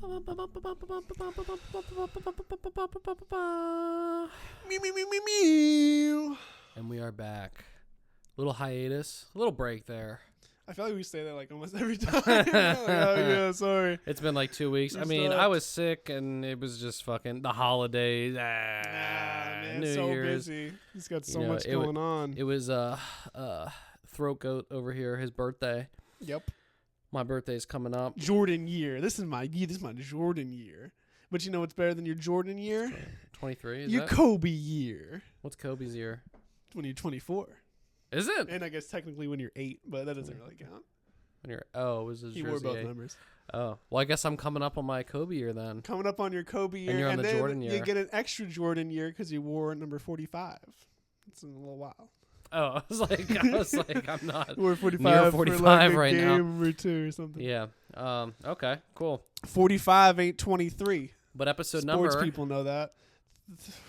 And we are back. Little hiatus, a little break there. I feel like we say that like almost every time. Oh yeah, sorry. It's been like 2 weeks. I mean, I was sick and it was just fucking the holidays. Man, New so Year's. busy. He's got so much going on. It was Throat Goat over here, his birthday. Yep. My birthday's coming up. Jordan year. This is my Jordan year. But you know what's better than your Jordan year? 23. Your Kobe year. What's Kobe's year? When you're 24. Is it? And I guess technically when you're 8, but that doesn't really count. When you're it was his He jersey wore both 8. numbers. Oh, well, I guess I'm coming up on my Kobe year then. Coming up on your Kobe year, And you're on the then Jordan year. you get an extra Jordan year because you wore number 45. It's in a little while. Oh, I was like, I'm not. You wore 45 near 45 for like a right now. game or two or something. Yeah. Okay. Cool. 45 ain't 23. But episode Sports number. people know that.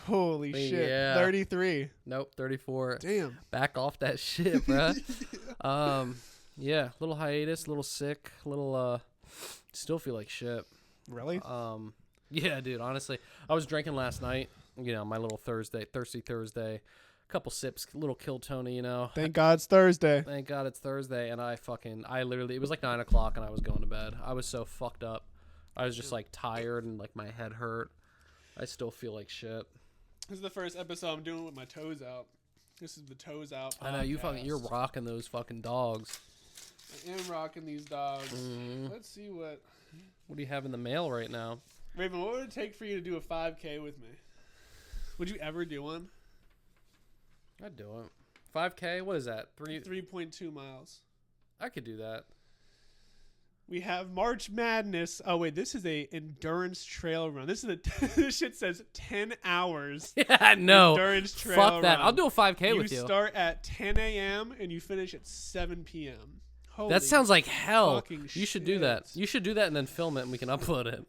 Holy shit. Yeah. 33. Nope. 34. Damn. Back off that shit, bruh. Yeah. Little hiatus. Little sick. Little still feel like shit. Really? Yeah, dude. Honestly, I was drinking last night. You know, my little thirsty Thursday. Couple sips, little Kill Tony, you know. Thank God it's Thursday. Thank God it's Thursday, and I literally, it was like 9 o'clock, and I was going to bed. I was so fucked up. I was just like tired, and like my head hurt. I still feel like shit. This is the first episode I'm doing with my toes out. This is the toes out podcast. I know you're rocking those fucking dogs. I am rocking these dogs. Mm. Let's see what do you have in the mail right now? Raven, what would it take for you to do a 5K with me? Would you ever do one? I'd do it. 5K? What is that? 3.2 miles. I could do that. We have March Madness. Oh wait, this is a endurance trail run. This is this shit says 10 hours. Yeah, no. Endurance trail Fuck that. run. I'll do a 5K with you. You start at 10 a.m. and you finish at 7 p.m. Holy that sounds like hell. You should do that. shit. You should do that and then film it and we can upload it.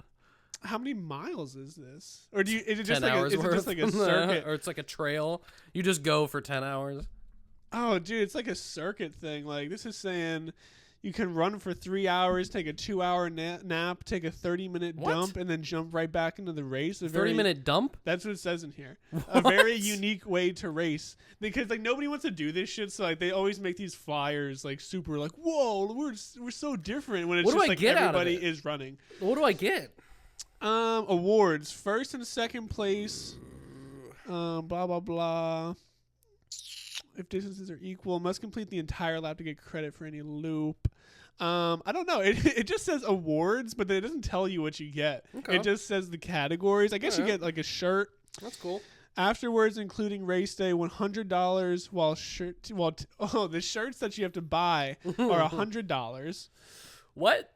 How many miles is this? Or is it 10 just like hours is it just like a circuit? Or it's like a trail. You just go for 10 hours. Oh, dude, it's like a circuit thing. Like this is saying you can run for 3 hours, take a 2-hour nap, take a 30-minute dump, and then jump right back into the race. 30-minute dump? That's what it says in here. What? A very unique way to race because like nobody wants to do this shit. So like they always make these flyers like super like whoa we're so different when it's just like everybody is running. What do I get? Awards: first and second place. Blah blah blah. If distances are equal, must complete the entire lap to get credit for any loop. I don't know. It just says awards, but then it doesn't tell you what you get. Okay. It just says the categories. I guess you get like a shirt. That's cool. Afterwards, including race day, $100. The shirts that you have to buy are $100. What?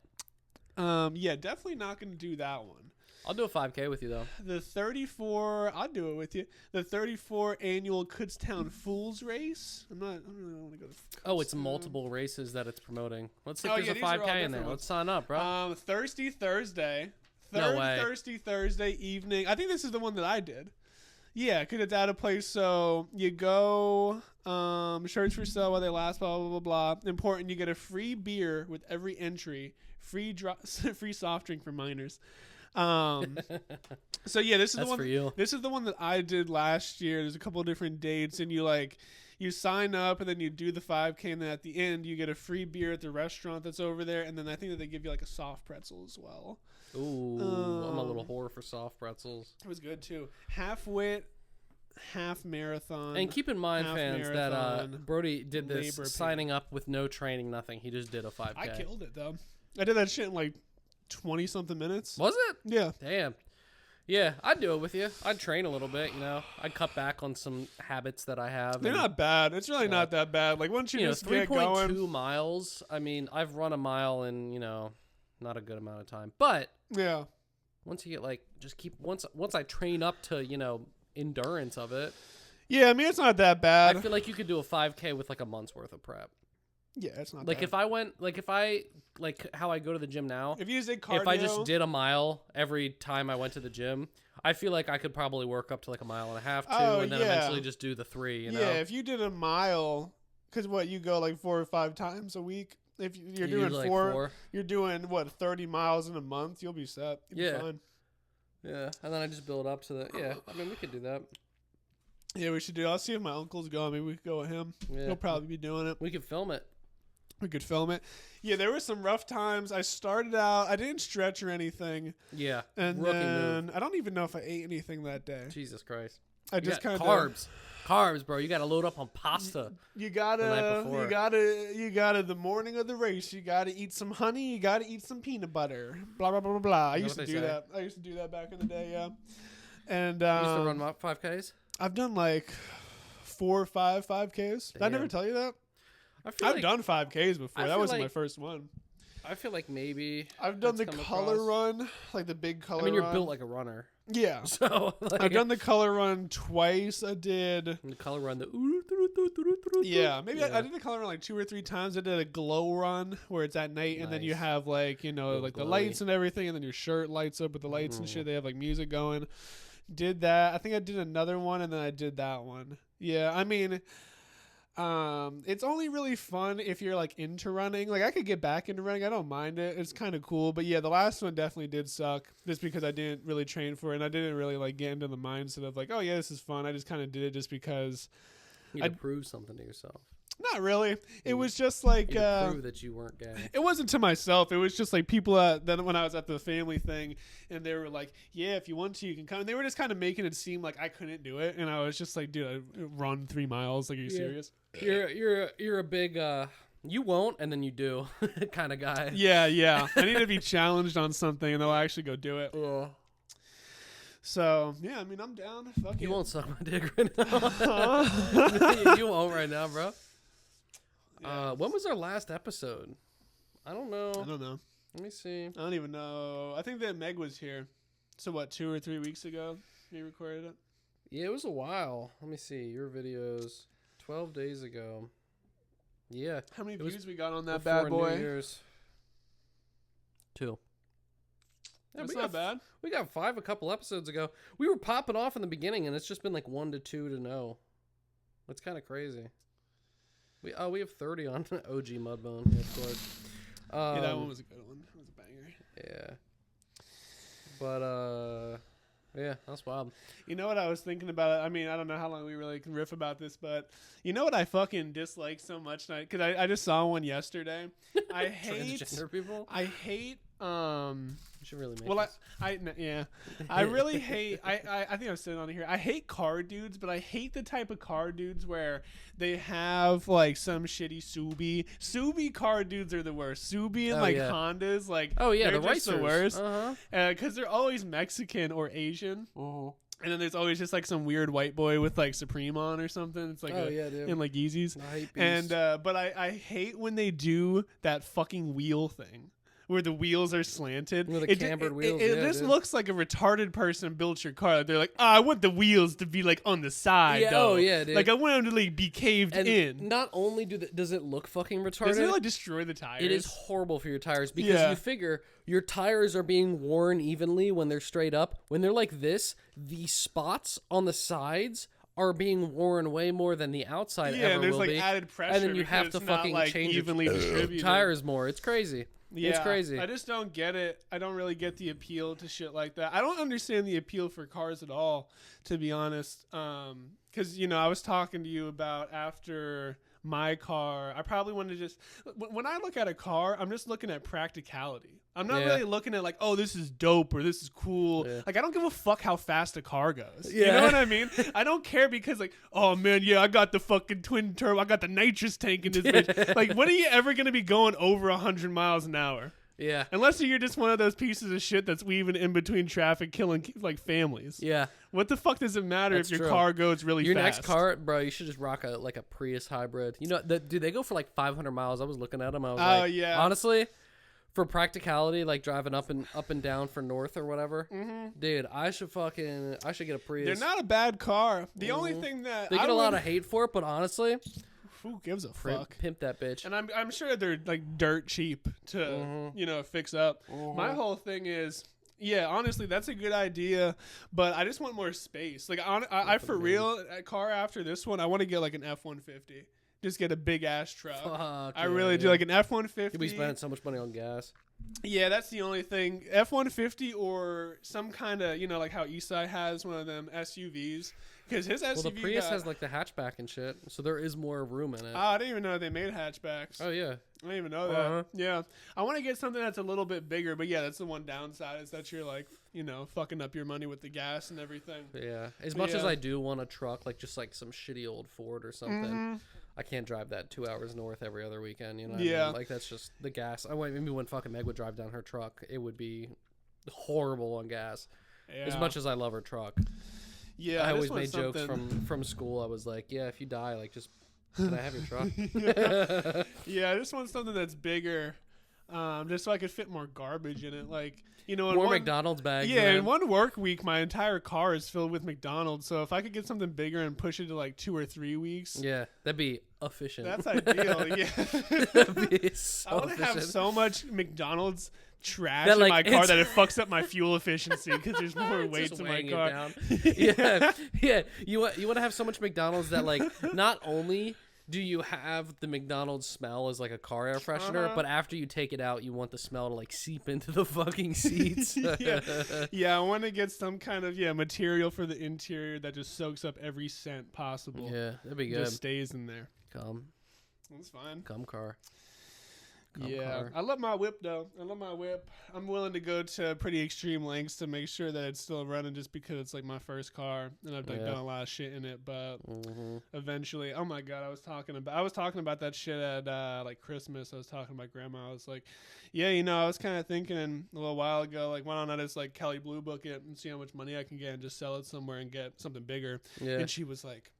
Yeah, definitely not going to do that one. I'll do a 5K with you though. I'll do it with you. The 34 annual Kutztown Fools Race. I don't really want to go to Kutztown. Oh, it's multiple races that it's promoting. Let's see if Oh, there's yeah, a these are all 5K in there. different Let's sign up, bro. Thirsty Thursday. No way. Thirsty Thursday evening. I think this is the one that I did. Yeah, because it's at a place. So you go, shirts for sale while they last, blah, blah, blah, blah. Important, you get a free beer with every entry. Free soft drink for minors. So yeah, this is That's the one for you. This is the one that I did last year. There's a couple of different dates, and you sign up, and then you do the 5K, and then at the end you get a free beer at the restaurant that's over there, and then I think that they give you like a soft pretzel as well. Ooh, I'm a little whore for soft pretzels. It was good too. Half wit, half marathon. And keep in mind, fans, marathon, that Brody did this labor signing up with no training, nothing. He just did a 5K. I killed it though. I did that shit in like 20 something minutes. Was it? Yeah. Damn. Yeah, I'd do it with you. I'd train a little bit, you know. I'd cut back on some habits that I have. They're not bad. It's really not that bad. Like once you just get going. 3.2 miles. I mean, I've run a mile in, not a good amount of time. But yeah. Once you get once I train up to, endurance of it. Yeah, I mean, it's not that bad. I feel like you could do a 5K with like a month's worth of prep. Yeah, it's not like bad. if I went how I go to the gym now. If you did cardio, if I just did a mile every time I went to the gym, I feel like I could probably work up to like a mile and a half, and then eventually just do the 3. Yeah, if you did a mile, because you go like 4 or 5 times a week. If you're You doing do, like, four, you're doing what 30 miles in a month. You'll be set. You'll Yeah. be fine. Yeah, and then I just build up to the. Yeah, I mean we could do that. Yeah, we should do. I'll see if my uncle's going. Maybe we could go with him. Yeah, He'll probably be doing it. we could film it. We could film it. Yeah, there were some rough times. I started out. I didn't stretch or anything, Yeah, and rookie then move. I don't even know if I ate anything that day. Jesus Christ. I You just got kind of carbs, bro. You got to load up on pasta. You night gotta, before. you gotta. The morning of the race, you gotta eat some honey. You gotta eat some peanut butter. Blah blah blah blah blah. I Is that used to what they do say? that. I used to do that back in the day. Yeah, and You used to run 5Ks. I've done like 4 or 5 5Ks. Did I never Damn. tell you that? I feel I've like, done 5Ks before. I That feel wasn't my like- first one. I feel like maybe I've done the that's come color across. run, like the big color I mean, you're run. built like a runner, Yeah. so like, I've done the color run twice. I did. the color run. Yeah, maybe Yeah. I did the color run like 2 or 3 times. I did a glow run where it's at night and then you Nice. have like, Little like the glowy. lights and everything, and then your shirt lights up with the lights and Mhm. shit. They have like music going. Did that. I think I did another one and then I did that one. Yeah, I mean, it's only really fun if you're like into running. Like I could get back into running. I don't mind it. It's kind of cool. But yeah, the last one definitely did suck just because I didn't really train for it and I didn't really like get into the mindset of like, oh yeah, this is fun. I just kind of did it just because. You had to prove something to yourself. Not really. It You- was just like You had to prove that you weren't gay. it wasn't to myself. It was just like people then when I was at the family thing and they were like, yeah, if you want to, you can come. And they were just kind of making it seem like I couldn't do it. And I was just like, dude, I run 3 miles. Like, are you Yeah. serious? You're a big you won't and then you do kind of guy. Yeah. I need to be challenged on something and then I'll actually go do it. Yeah. So, yeah, I mean, I'm down. Fuck You it. won't suck my dick right now. you won't right now, bro. Yeah. When was our last episode? I don't know. I don't know. Let me see. I don't even know. I think that Meg was here. So, what, 2 or 3 weeks ago we recorded it? Yeah, it was a while. Let me see. Your videos 12 days ago. Yeah. How many It was views we got on that before bad New boy? Year's. 2. Yeah, That's we not got bad. We got 5 a couple episodes ago. We were popping off in the beginning, and it's just been like 1 to 2 to no. It's kind of crazy. We have 30 on OG Mudbone, yeah, of course. Yeah, that one was a good one. That was a banger. Yeah. But yeah, that's wild. You know what I was thinking about? I mean, I don't know how long we really can riff about this, but you know what I fucking dislike so much? Because I just saw one yesterday. I hate. Transgender people. I hate. You should really make. Well, this. yeah. I really hate. I think I've said it on here. I hate car dudes, but I hate the type of car dudes where they have like some shitty Subi. Subi car dudes are the worst. Subi and Oh, like yeah. Hondas, like Oh yeah, they're the just the racers. worst. Uh-huh. Because they're always Mexican or Asian. Uh-huh. And then there's always just like some weird white boy with like Supreme on or something. It's like Oh yeah, dude. in like Yeezys. I hate And beast. but I hate when they do that fucking wheel thing where the wheels are slanted. With the It cambered wheels, It yeah, just dude. looks like a retarded person built your car. They're like, I want the wheels to be like on the side. Yeah, though. oh, yeah, dude. Like I want them to like be caved And in. not only does it look fucking retarded, Doesn't it like destroy the tires? it is horrible for your tires because Yeah. you figure your tires are being worn evenly when they're straight up. When they're like this, the spots on the sides are being worn way more than the outside Yeah, ever and there's will like be. added pressure. And then you because have it's to not, fucking like, change your evenly distributed. tires more. It's crazy. Yeah, It's crazy. I just don't get it. I don't really get the appeal to shit like that. I don't understand the appeal for cars at all, to be honest. Because I was talking to you about after my car. I probably want to just when I look at a car, I'm just looking at practicality. I'm not Yeah. really looking at like, oh, this is dope or this is cool. Yeah. Like I don't give a fuck how fast a car goes. You Yeah. know what I mean? I don't care because like, oh man, yeah, I got the fucking twin turbo. I got the nitrous tank in this bitch. Like, when are you ever gonna be going over 100 miles an hour? Yeah. Unless you're just one of those pieces of shit that's weaving in between traffic, killing like families. Yeah. What the fuck does it matter That's if your true. car goes really Your fast? next car, bro, you should just rock a Prius hybrid. You know, dude, they go for like 500 miles. I was looking at them. I was like, yeah. honestly, for practicality, like driving up and down for north or whatever, dude, I should get a Prius. They're not a bad car. The only thing that They get a lot of hate for it, but honestly, who gives a fuck? pimp that bitch. And I'm sure they're like dirt cheap to fix up. My whole thing is, yeah, honestly, that's a good idea, but I just want more space. Like I for real, a car after this one, I want to get like an F-150. Just get a big ass truck. Fuck, I really do, like an F-150. You'll be spending so much money on gas. Yeah, that's the only thing. F-150 or some kind of, like how Esai has one of them SUVs. Because his SUV Well, the Prius has like the hatchback and shit, so there is more room in it. Oh, I didn't even know they made hatchbacks. Oh, yeah. I didn't even know that. Yeah. I want to get something that's a little bit bigger, but yeah, that's the one downside is that you're like, fucking up your money with the gas and everything. Yeah. As much as I do want a truck, like just like some shitty old Ford or something, I can't drive that 2 hours north every other weekend, what I mean? Like, that's just the gas. Maybe when fucking Meg would drive down her truck, it would be horrible on gas. Yeah. As much as I love her truck. Yeah, I always made jokes from school. I was like, yeah, if you die, like, just, can I have your truck? Yeah, I just want something that's bigger, just so I could fit more garbage in it. Like, more McDonald's bags. Yeah, in one work week, my entire car is filled with McDonald's. So if I could get something bigger and push it to like 2 or 3 weeks. Yeah, that'd be efficient. That's ideal, yeah. That'd be so I want to have so much McDonald's trash that, in like, my car that it fucks up my fuel efficiency because there's more weight to my car. Yeah. You want to have so much McDonald's that, like, not only do you have the McDonald's smell as like a car air freshener, but after you take it out, you want the smell to like seep into the fucking seats. Yeah, I want to get some kind of material for the interior that just soaks up every scent possible. Yeah, that'd be good. Just stays in there. That's fine. Car. I love my whip though. I love my whip. I'm willing to go to pretty extreme lengths to make sure that it's still running, just because it's like my first car and I've done a lot of shit in it. But eventually, oh my god, I was talking about that shit at like Christmas. I was talking to my grandma. I was like, yeah, I was kind of thinking a little while ago, like, why don't I just like Kelly Blue Book it and see how much money I can get and just sell it somewhere and get something bigger. Yeah. And she was like,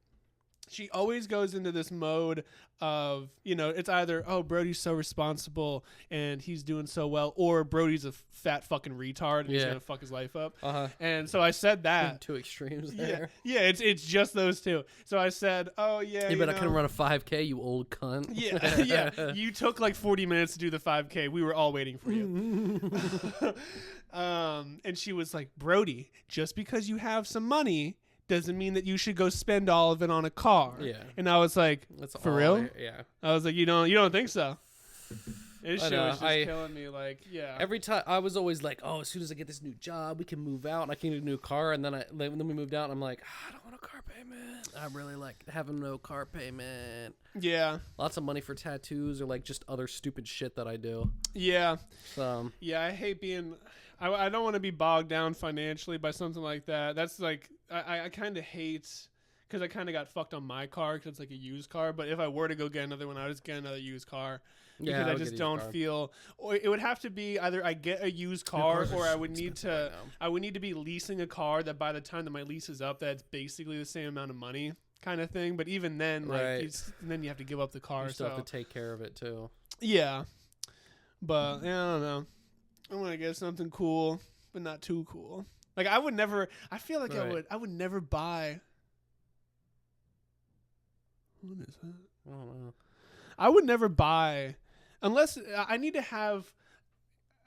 she always goes into this mode of, it's either, oh, Brody's so responsible and he's doing so well, or Brody's a fat fucking retard and he's going to fuck his life up. And so I said that. Two extremes there. Yeah, it's just those two. So I said, oh, yeah, but I couldn't run a 5K, you old cunt. Yeah. You took like 40 minutes to do the 5K. We were all waiting for you. And she was like, Brody, just because you have some money doesn't mean that you should go spend all of it on a car. Yeah. And I was like, that's for real? Yeah. I was like, you don't think so? This shit was just killing me. Like, yeah. Every time I was always like, oh, as soon as I get this new job, we can move out and I can get a new car. And then then we moved out and I'm like, I don't want a car payment. I really like having no car payment. Yeah. Lots of money for tattoos or like just other stupid shit that I do. Yeah. Yeah, I hate being... I don't want to be bogged down financially by something like that. That's like, I kind of hate, because I kind of got fucked on my car because it's like a used car. But if I were to go get another one, I would just get another used car. Because I just don't feel, or it would have to be either I get a used car or I would need to be leasing a car that by the time that my lease is up, that's basically the same amount of money kind of thing. But even then, then you have to give up the car. You still have to take care of it too. Yeah. But I don't know. I want to get something cool, but not too cool. Like I would never. I feel like I would never buy. What is that? I don't know. I would never buy, unless I need to have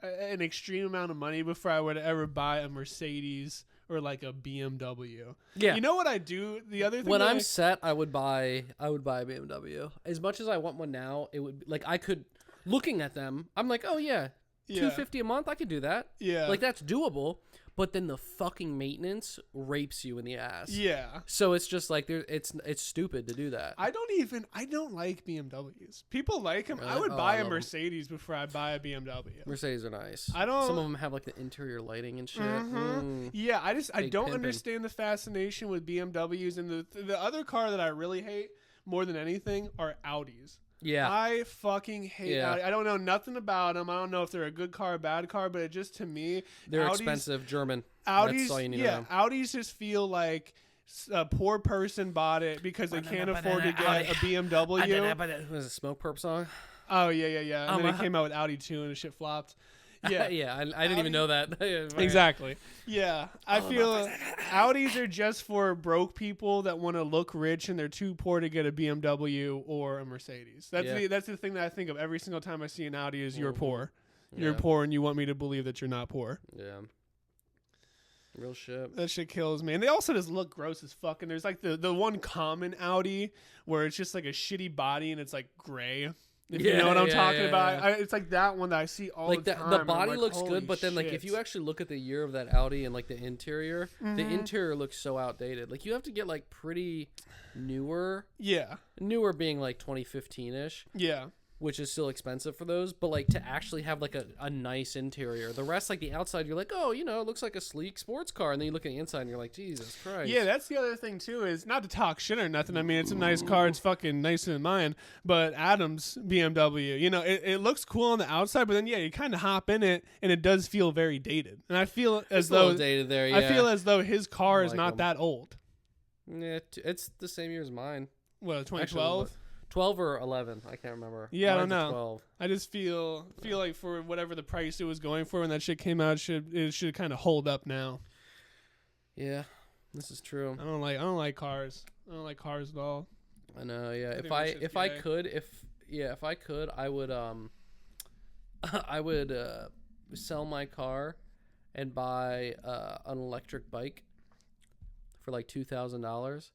an extreme amount of money before I would ever buy a Mercedes or like a BMW. Yeah. You know what I do? The other thing when I'm set, I would buy a BMW. As much as I want one now, it would like I could. Looking at them, I'm like, oh yeah. $250 a month, I could do that. Yeah, like that's doable. But then the fucking maintenance rapes you in the ass. Yeah. So it's just like it's stupid to do that. I don't like BMWs. People like them. Really? I would buy a Mercedes before I buy a BMW. Mercedes are nice. Some of them have like the interior lighting and shit. Yeah, I don't understand the fascination with BMWs, and the other car that I really hate more than anything are Audis. Yeah. I fucking hate Audi. I don't know nothing about them. I don't know if they're a good car or bad car, but it just, to me, they're expensive, German. Audis, that's all you need to know. Audis just feel like a poor person bought it because they can't afford to get a BMW. Was it a Smoke Perp song? Oh, yeah. And then it came out with Audi 2 and the shit flopped. Yeah, yeah. I didn't even know that. Exactly. Yeah, I feel Audis are just for broke people that want to look rich and they're too poor to get a BMW or a Mercedes. That's the thing that I think of every single time I see an Audi is you're poor. You're poor, and you want me to believe that you're not poor. Yeah. Real shit. That shit kills me. And they also just look gross as fuck. And there's like the one common Audi where it's just like a shitty body and it's like gray. If you know what I'm talking about. It's like that one that I see all the time. The body looks good, but then like if you actually look at the year of that Audi and like the interior looks so outdated. Like you have to get like pretty newer. Yeah. Newer being like 2015-ish. Yeah. Which is still expensive for those, but like to actually have like a nice interior. The rest, like the outside, you're like, oh, you know, it looks like a sleek sports car, and then you look at the inside and you're like, Jesus Christ. Yeah, that's the other thing too, is not to talk shit or nothing. I mean, it's a nice car, it's fucking nicer than mine. But Adam's BMW, you know, it looks cool on the outside, but then yeah, you kind of hop in it, and it does feel very dated. And I feel as though dated there. Yeah. I feel as though his car is not that old. Yeah, it's the same year as mine. Well, 2012. 12 or 11, I can't remember. Yeah, Mine's I don't know. 12. I just feel like for whatever the price it was going for when that shit came out, it should kind of hold up now. Yeah, this is true. I don't like cars. I don't like cars at all. I know. Yeah, if I could, I would I would sell my car and buy an electric bike for like $2,000.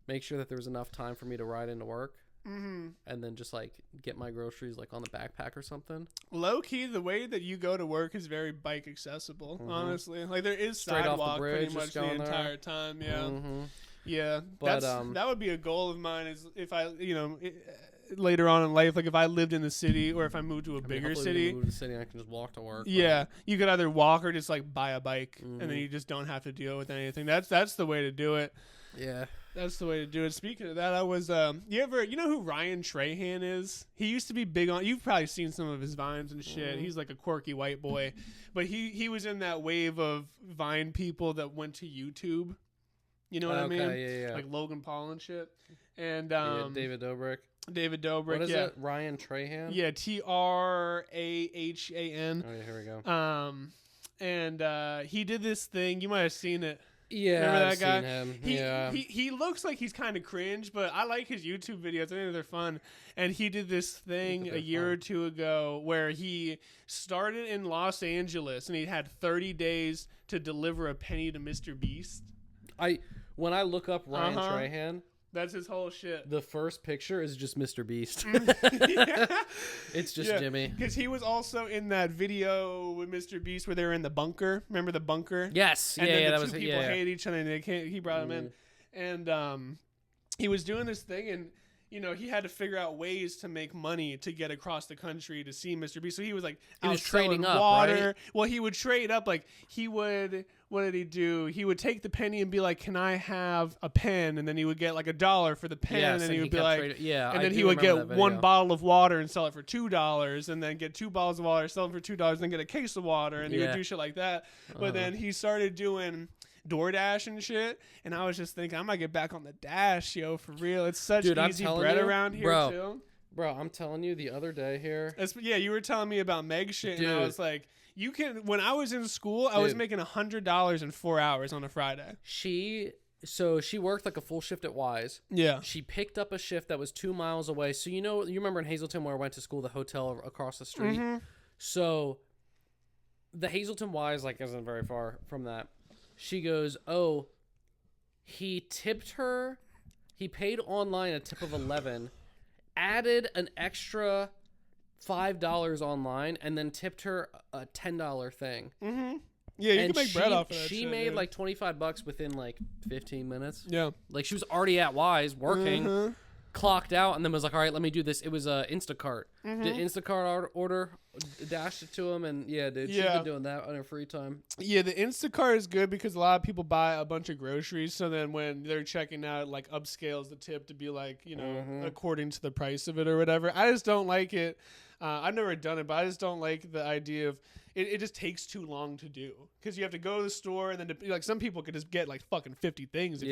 Make sure that there was enough time for me to ride into work. Mm-hmm. And then just like get my groceries like on the backpack or something. Low key, the way that you go to work is very bike accessible. Mm-hmm. Honestly, like there is straight sidewalk off the bridge, pretty much the entire time. Yeah, mm-hmm. Yeah. But that would be a goal of mine. Is if I, later on in life, like if I lived in the city or if I moved to a bigger city, move to the city, I can just walk to work. Yeah, you could either walk or just like buy a bike, and then you just don't have to deal with anything. That's the way to do it. Yeah. That's the way to do it. Speaking of that, I was you know who Ryan Trahan is? He used to be big on, you've probably seen some of his Vines and shit. He's like a quirky white boy. But he was in that wave of Vine people that went to YouTube. You know what I mean? Yeah. Like Logan Paul and shit. And David Dobrik. What is it? Ryan Trahan? Yeah, Trahan. Oh yeah, here we go. And he did this thing, you might have seen it. Yeah, remember that I've guy? Seen him. He looks like he's kind of cringe, but I like his YouTube videos. I think they're fun. And he did this thing a year or two ago where he started in Los Angeles and he had 30 days to deliver a penny to Mr. Beast. When I look up Ryan Trahan, that's his whole shit. The first picture is just Mr. Beast. It's just Jimmy. Because he was also in that video with Mr. Beast where they were in the bunker. Remember the bunker? Yes. And then the two people hate each other and he brought him in. And he was doing this thing and, he had to figure out ways to make money to get across the country to see Mr. Beast. So he was like, he was trading up, water. Right? Well, he would trade up. Like what did he do? He would take the penny and be like, "Can I have a pen?" And then he would get like $1 for the pen, and then he would be like, and then he would get one bottle of water and sell it for $2, and then get 2 bottles of water, sell it for $2, and then get a case of water, and he would do shit like that. But then he started doing DoorDash and shit, and I was just thinking, I might get back on the dash, yo, for real. It's such easy bread around here, too. Bro, I'm telling you, the other day here. Yeah, you were telling me about Meg shit, and I was like, when I was in school, I was making $100 in 4 hours on a Friday. She worked like a full shift at Wise. Yeah. She picked up a shift that was 2 miles away. So you remember in Hazleton where I went to school, the hotel across the street? Mm-hmm. So the Hazleton Wise like isn't very far from that. She goes, "Oh, he tipped her. He paid online a tip of 11, added an extra $5 online, and then tipped her a $10 thing." Mm-hmm. Yeah, you can make bread off of that. She made like $25 within like 15 minutes. Yeah, like she was already at Wise working, clocked out, and then was like, "All right, let me do this." It was Instacart. Did Instacart order, dashed it to him, and she's been doing that on her free time. Yeah, the Instacart is good because a lot of people buy a bunch of groceries, so then when they're checking out, like upscales the tip to be like, according to the price of it or whatever. I just don't like it. I've never done it, but I just don't like the idea of it just takes too long to do because you have to go to the store and then like some people could just get like fucking 50 things if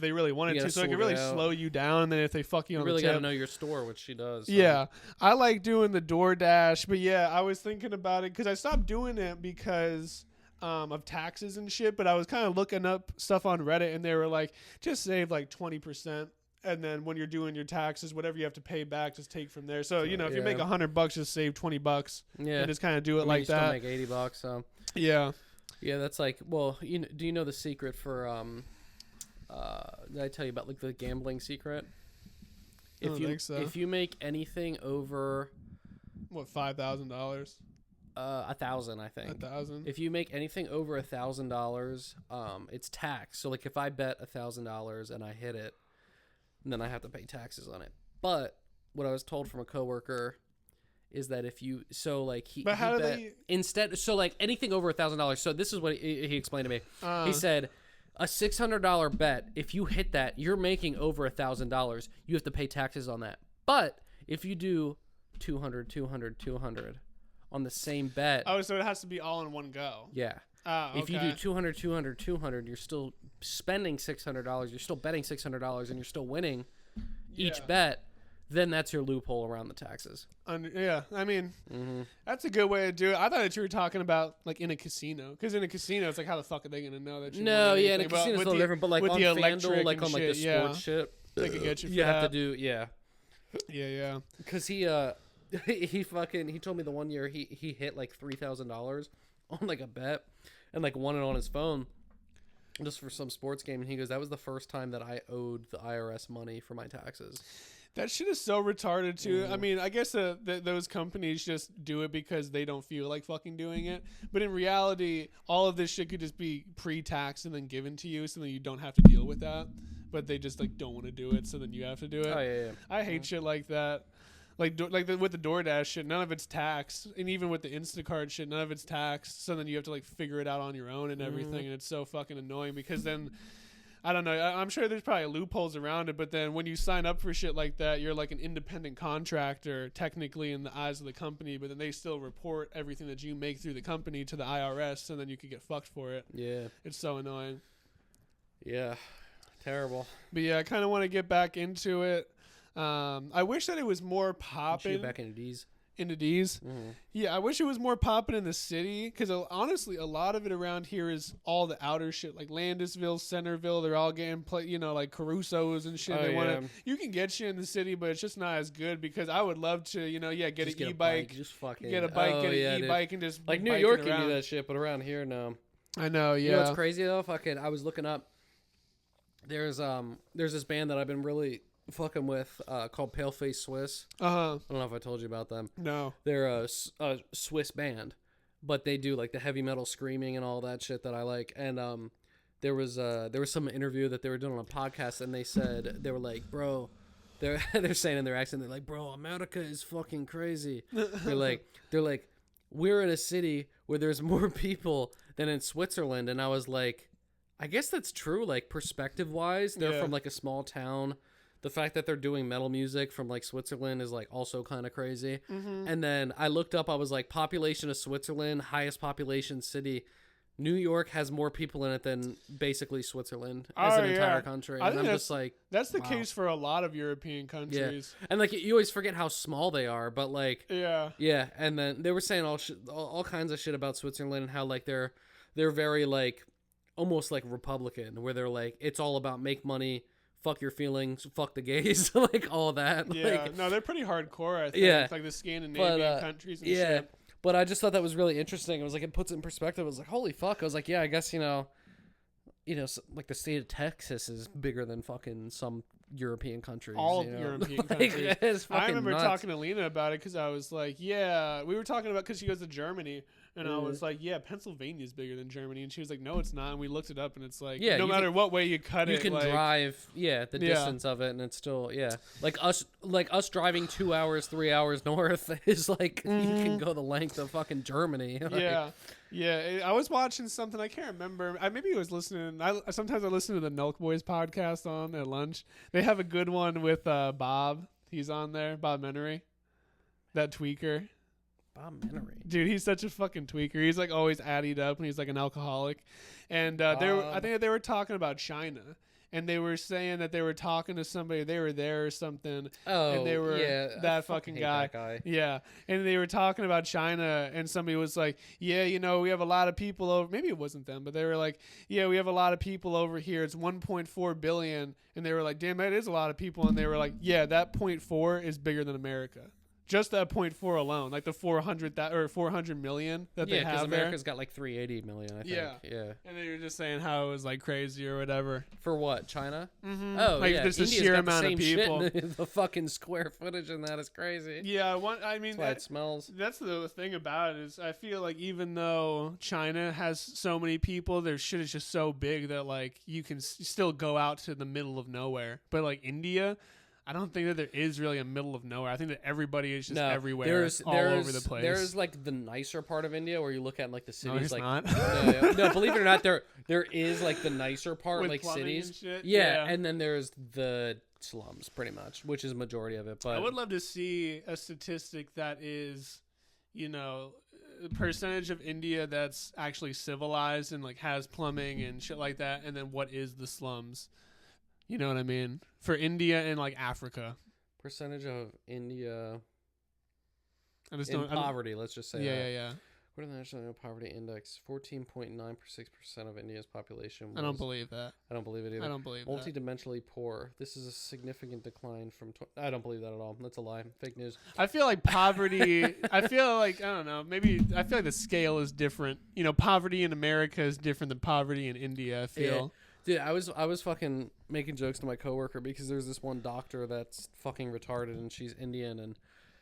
they really wanted to, so it could really slow you down. And then if they fuck you on the tip, you really gotta know your store, which she does. So. Yeah, I like doing the DoorDash, but yeah, I was thinking about it because I stopped doing it because of taxes and shit. But I was kind of looking up stuff on Reddit, and they were like, just save like 20%. And then when you're doing your taxes, whatever you have to pay back, just take from there. So, if you make $100, just save $20. Yeah. And just kind of do it like that. You still make $80. So. Yeah. Yeah, that's like, well, do you know the secret for did I tell you about like the gambling secret? I don't think so. If you make anything over what, $5,000? 1,000, I think. 1,000. If you make anything over $1,000, it's taxed. So like if I bet $1,000 and I hit it, then I have to pay taxes on it. But what I was told from a coworker is that if you but how do they instead, so like anything over $1,000. So this is what he explained to me. He said a $600 bet, if you hit that, you're making over $1,000. You have to pay taxes on that. But if you do 200 on the same bet, so it has to be all in one go. Yeah. Okay. If you do 200, you're still spending $600. You're still betting $600, and you're still winning each bet. Then that's your loophole around the taxes. Yeah, I mean, that's a good way to do it. I thought that you were talking about like in a casino, because in a casino, it's like, how the fuck are they gonna know that you? No, yeah, in a casino it's a little different, but like on FanDuel, like on like the sports shit, they could get you. You have to do, yeah. Because he told me the one year he hit like $3,000 on like a bet, and like won it on his phone, just for some sports game, and he goes, that was the first time that I owed the IRS money for my taxes. That shit is so retarded too. I mean, I guess those companies just do it because they don't feel like fucking doing it. But in reality, all of this shit could just be pre-taxed and then given to you, so then you don't have to deal with that. But they just like don't want to do it, so then you have to do it. Oh yeah. I hate shit like that. With the DoorDash shit, none of it's taxed, and even with the Instacart shit, none of it's taxed. So then you have to like figure it out on your own and everything, and it's so fucking annoying because then. I don't know. I'm sure there's probably loopholes around it, but then when you sign up for shit like that, you're like an independent contractor, technically in the eyes of the company, but then they still report everything that you make through the company to the IRS, and then you could get fucked for it. Yeah. It's so annoying. Yeah. Terrible. But yeah, I kind of want to get back into it. I wish that it was more popping. Get back into D's. Into D's. Yeah, I wish it was more popping in the city, because honestly a lot of it around here is all the outer shit, like Landisville, Centerville. They're all getting like Caruso's and shit. You can get shit in the city, but it's just not as good, because I would love to get an e-bike, just fucking get a bike, get an e-bike, and just like New York can do that shit, but around here no. I know. Yeah. You know what's crazy though? I was looking up, there's this band that I've been really fucking with called Paleface Swiss. I don't know if I told you about them. No. They're a Swiss band, but they do like the heavy metal screaming and all that shit that I like. And there was some interview that they were doing on a podcast, and they said, they were like, bro, they're saying in their accent, they're like, bro, America is fucking crazy. they're like we're in a city where there's more people than in Switzerland. And I was like, I guess that's true, like perspective wise. They're from like a small town. The fact that they're doing metal music from like Switzerland is like also kind of crazy. And then I looked up, I was like, population of Switzerland, highest population city. New York has more people in it than basically Switzerland as an entire country. And I'm just like, that's the case for a lot of European countries. Yeah. And like you always forget how small they are, but like yeah. And then they were saying all kinds of shit about Switzerland and how like they're very like almost like Republican, where they're like, it's all about make money. Fuck your feelings, fuck the gays, like all that. Yeah, like, no, they're pretty hardcore, I think. Yeah. It's like the Scandinavian countries and shit. But I just thought that was really interesting. It was like, it puts it in perspective. I was like, holy fuck. I was like, yeah, I guess, like the state of Texas is bigger than fucking some European countries. All European countries. I remember nuts. talking to Lena about it, because I was like, yeah, we were talking about, because she goes to Germany. And I was like, yeah, Pennsylvania is bigger than Germany. And she was like, no, it's not. And we looked it up, and it's like, no matter what way you cut it. You can drive, the distance of it, and it's still, Like us driving 2 hours, 3 hours north is like, you can go the length of fucking Germany. Like, yeah. I was watching something, I can't remember. Maybe I was listening. Sometimes I listen to the Milk Boys podcast on at lunch. They have a good one with Bob. He's on there, Bob Menery, that tweaker. Dude, he's such a fucking tweaker. He's like always added up, and he's like an alcoholic. And I think they were talking about China, and they were saying that they were talking to somebody. They were there or something. Oh, and they were that fucking guy. That guy. Yeah, and they were talking about China, and somebody was like, "Yeah, we have a lot of people over." Maybe it wasn't them, but they were like, "Yeah, we have a lot of people over here. It's 1.4 billion." And they were like, "Damn, that is a lot of people." And they were like, "Yeah, that 0.4 is bigger than America." just that 0.4 alone, like the 400 million that they have America's got like 380 million, I think. Yeah. And then you're just saying how it was like crazy or whatever. For what? China? Mm-hmm. Oh, like yeah. just the sheer amount of people. The fucking square footage in that is crazy. Yeah, I mean, that's why it smells. That's the thing about it is I feel like even though China has so many people, their shit is just so big that like you can still go out to the middle of nowhere. But like India, I don't think that there is really a middle of nowhere. I think that everybody is just everywhere, all over the place. There's like the nicer part of India where you look at like the cities. No, like, not. No, believe it or not, there is like the nicer part, with like cities. And shit. Yeah, and then there's the slums, pretty much, which is majority of it. But I would love to see a statistic that is, percentage of India that's actually civilized and like has plumbing and shit like that, and then what is the slums. You know what I mean? For India and like Africa. Percentage of India in poverty, let's just say. Yeah. What is the National Poverty Index? 14.96% of India's population. I don't believe that. I don't believe it either. I don't believe Multidimensionally poor. This is a significant decline from... I don't believe that at all. That's a lie. Fake news. I feel like poverty... I don't know. Maybe... I feel like the scale is different. Poverty in America is different than poverty in India, I feel. Yeah. Dude, I was fucking making jokes to my coworker because there's this one doctor that's fucking retarded and she's Indian and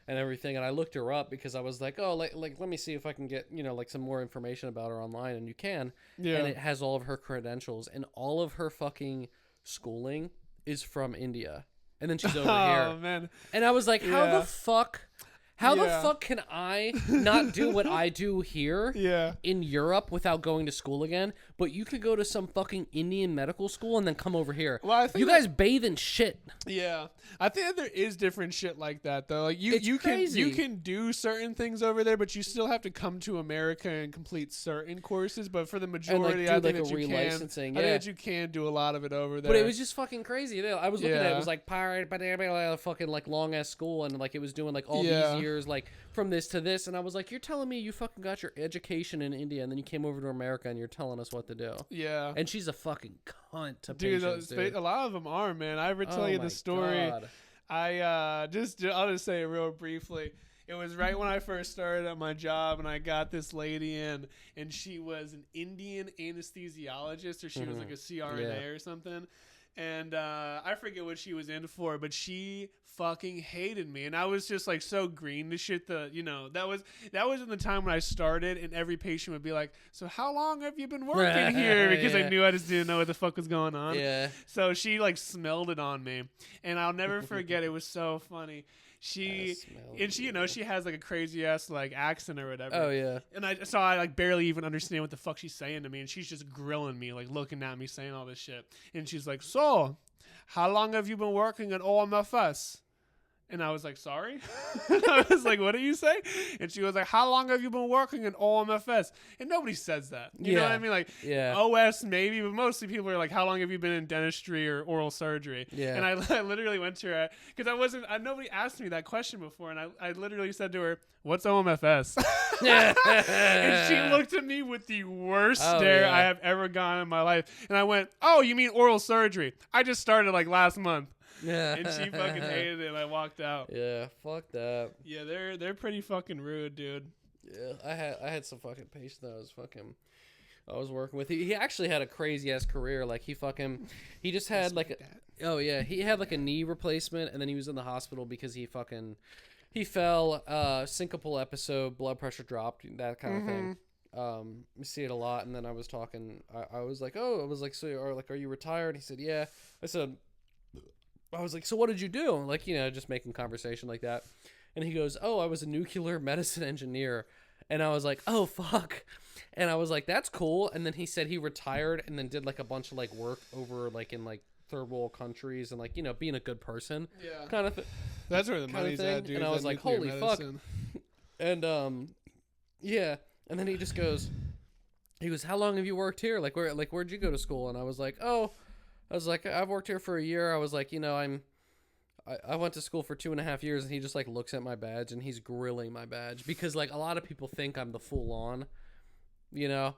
everything, and I looked her up because I was like, oh, like let me see if I can get like some more information about her online, and you can, and it has all of her credentials and all of her fucking schooling is from India, and then she's over here. Oh man! And I was like, how the fuck can I not do what I do here in Europe without going to school again? But you could go to some fucking Indian medical school and then come over here. Well, I think you guys bathe in shit. Yeah. I think that there is different shit like that though. Like you can do certain things over there, but you still have to come to America and complete certain courses. But for the majority, I think that you can. I think that you can do a lot of it over there. But it was just fucking crazy. I was looking at it. It was like pirate, fucking like long ass school, and like it was doing like all these years like from this to this, and I was like, you're telling me you fucking got your education in India and then you came over to America and you're telling us what to do. Yeah. And she's a fucking cunt to dude, patients, dude. A lot of them are, man. I ever tell you the story. God. I'll just say it real briefly. It was right when I first started at my job, and I got this lady in, and she was an Indian anesthesiologist, or she was like a CRNA or something. And I forget what she was in for, but she fucking hated me, and I was just like so green to shit. That was in the time when I started, and every patient would be like, "So how long have you been working here?" Because I knew I just didn't know what the fuck was going on. Yeah. So she like smelled it on me, and I'll never forget. It was so funny. She has like a crazy ass like accent or whatever. Oh yeah. And I like barely even understand what the fuck she's saying to me, and she's just grilling me, like looking at me, saying all this shit. And she's like, "So, how long have you been working at OMFS?" And I was like, "Sorry?" I was like, "What do you say?" And she was like, "How long have you been working in OMFS?" And nobody says that. You know what I mean? Like, OS maybe, but mostly people are like, "How long have you been in dentistry or oral surgery?" Yeah. And I literally went to her, because nobody asked me that question before. And I literally said to her, "What's OMFS?" And she looked at me with the worst stare I have ever gotten in my life. And I went, "Oh, you mean oral surgery? I just started like last month." Yeah. And she fucking hated it, and I walked out. Yeah, fuck that. Yeah, they're pretty fucking rude, dude. Yeah, I had some fucking patient that I was working with. He actually had a crazy ass career. Like he just had like he had like a knee replacement, and then he was in the hospital because he fell, syncopal episode, blood pressure dropped, that kind of thing. We see it a lot. And then I was talking, I was like, so are you retired? He said, yeah. I was like, so what did you do? Like, just making conversation like that. And he goes, oh, I was a nuclear medicine engineer. And I was like, oh, fuck. And I was like, that's cool. And then he said he retired and then did like a bunch of like work over like in like third world countries and like, being a good person. Yeah. Kind of that's where the money's at, dude. And I was like, holy medicine. Fuck. And yeah. And then he goes, how long have you worked here? Where'd you go to school? And I was like, I've worked here for a year. I was like, I went to school for 2.5 years, and he just like looks at my badge and he's grilling my badge because like a lot of people think I'm the full on, Yeah.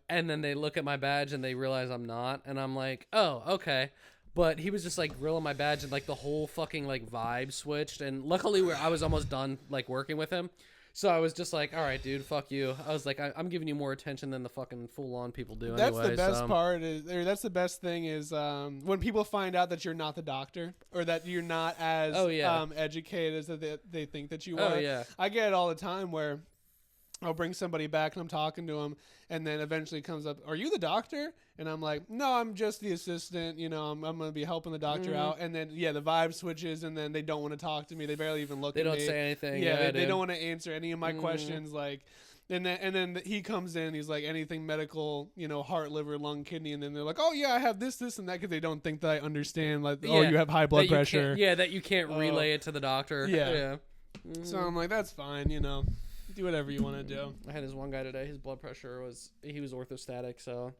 And then they look at my badge and they realize I'm not, and I'm like, oh, okay. But he was just like grilling my badge, and like the whole fucking like vibe switched. And luckily, I was almost done like working with him, so I was just like, all right, dude, fuck you. I was like, I'm giving you more attention than the fucking full on people do. That's anyway, the best part that's the best thing is when people find out that you're not the doctor or that you're not as educated as they think that you are. Oh yeah, I get it all the time where I'll bring somebody back and I'm talking to them, and then eventually it comes up, are you the doctor? And I'm like, no, I'm just the assistant. You know, I'm going to be helping the doctor out. And then, the vibe switches, and then they don't want to talk to me. They barely even look at me. They don't say anything. Yeah, they don't want to answer any of my questions. Like, and then he comes in. He's like, anything medical, heart, liver, lung, kidney. And then they're like, oh, yeah, I have this, and that, because they don't think that I understand. Like, oh, you have high blood pressure. That you can't relay it to the doctor. Yeah. So I'm like, that's fine, do whatever you want to do. I had this one guy today. His blood pressure he was orthostatic, so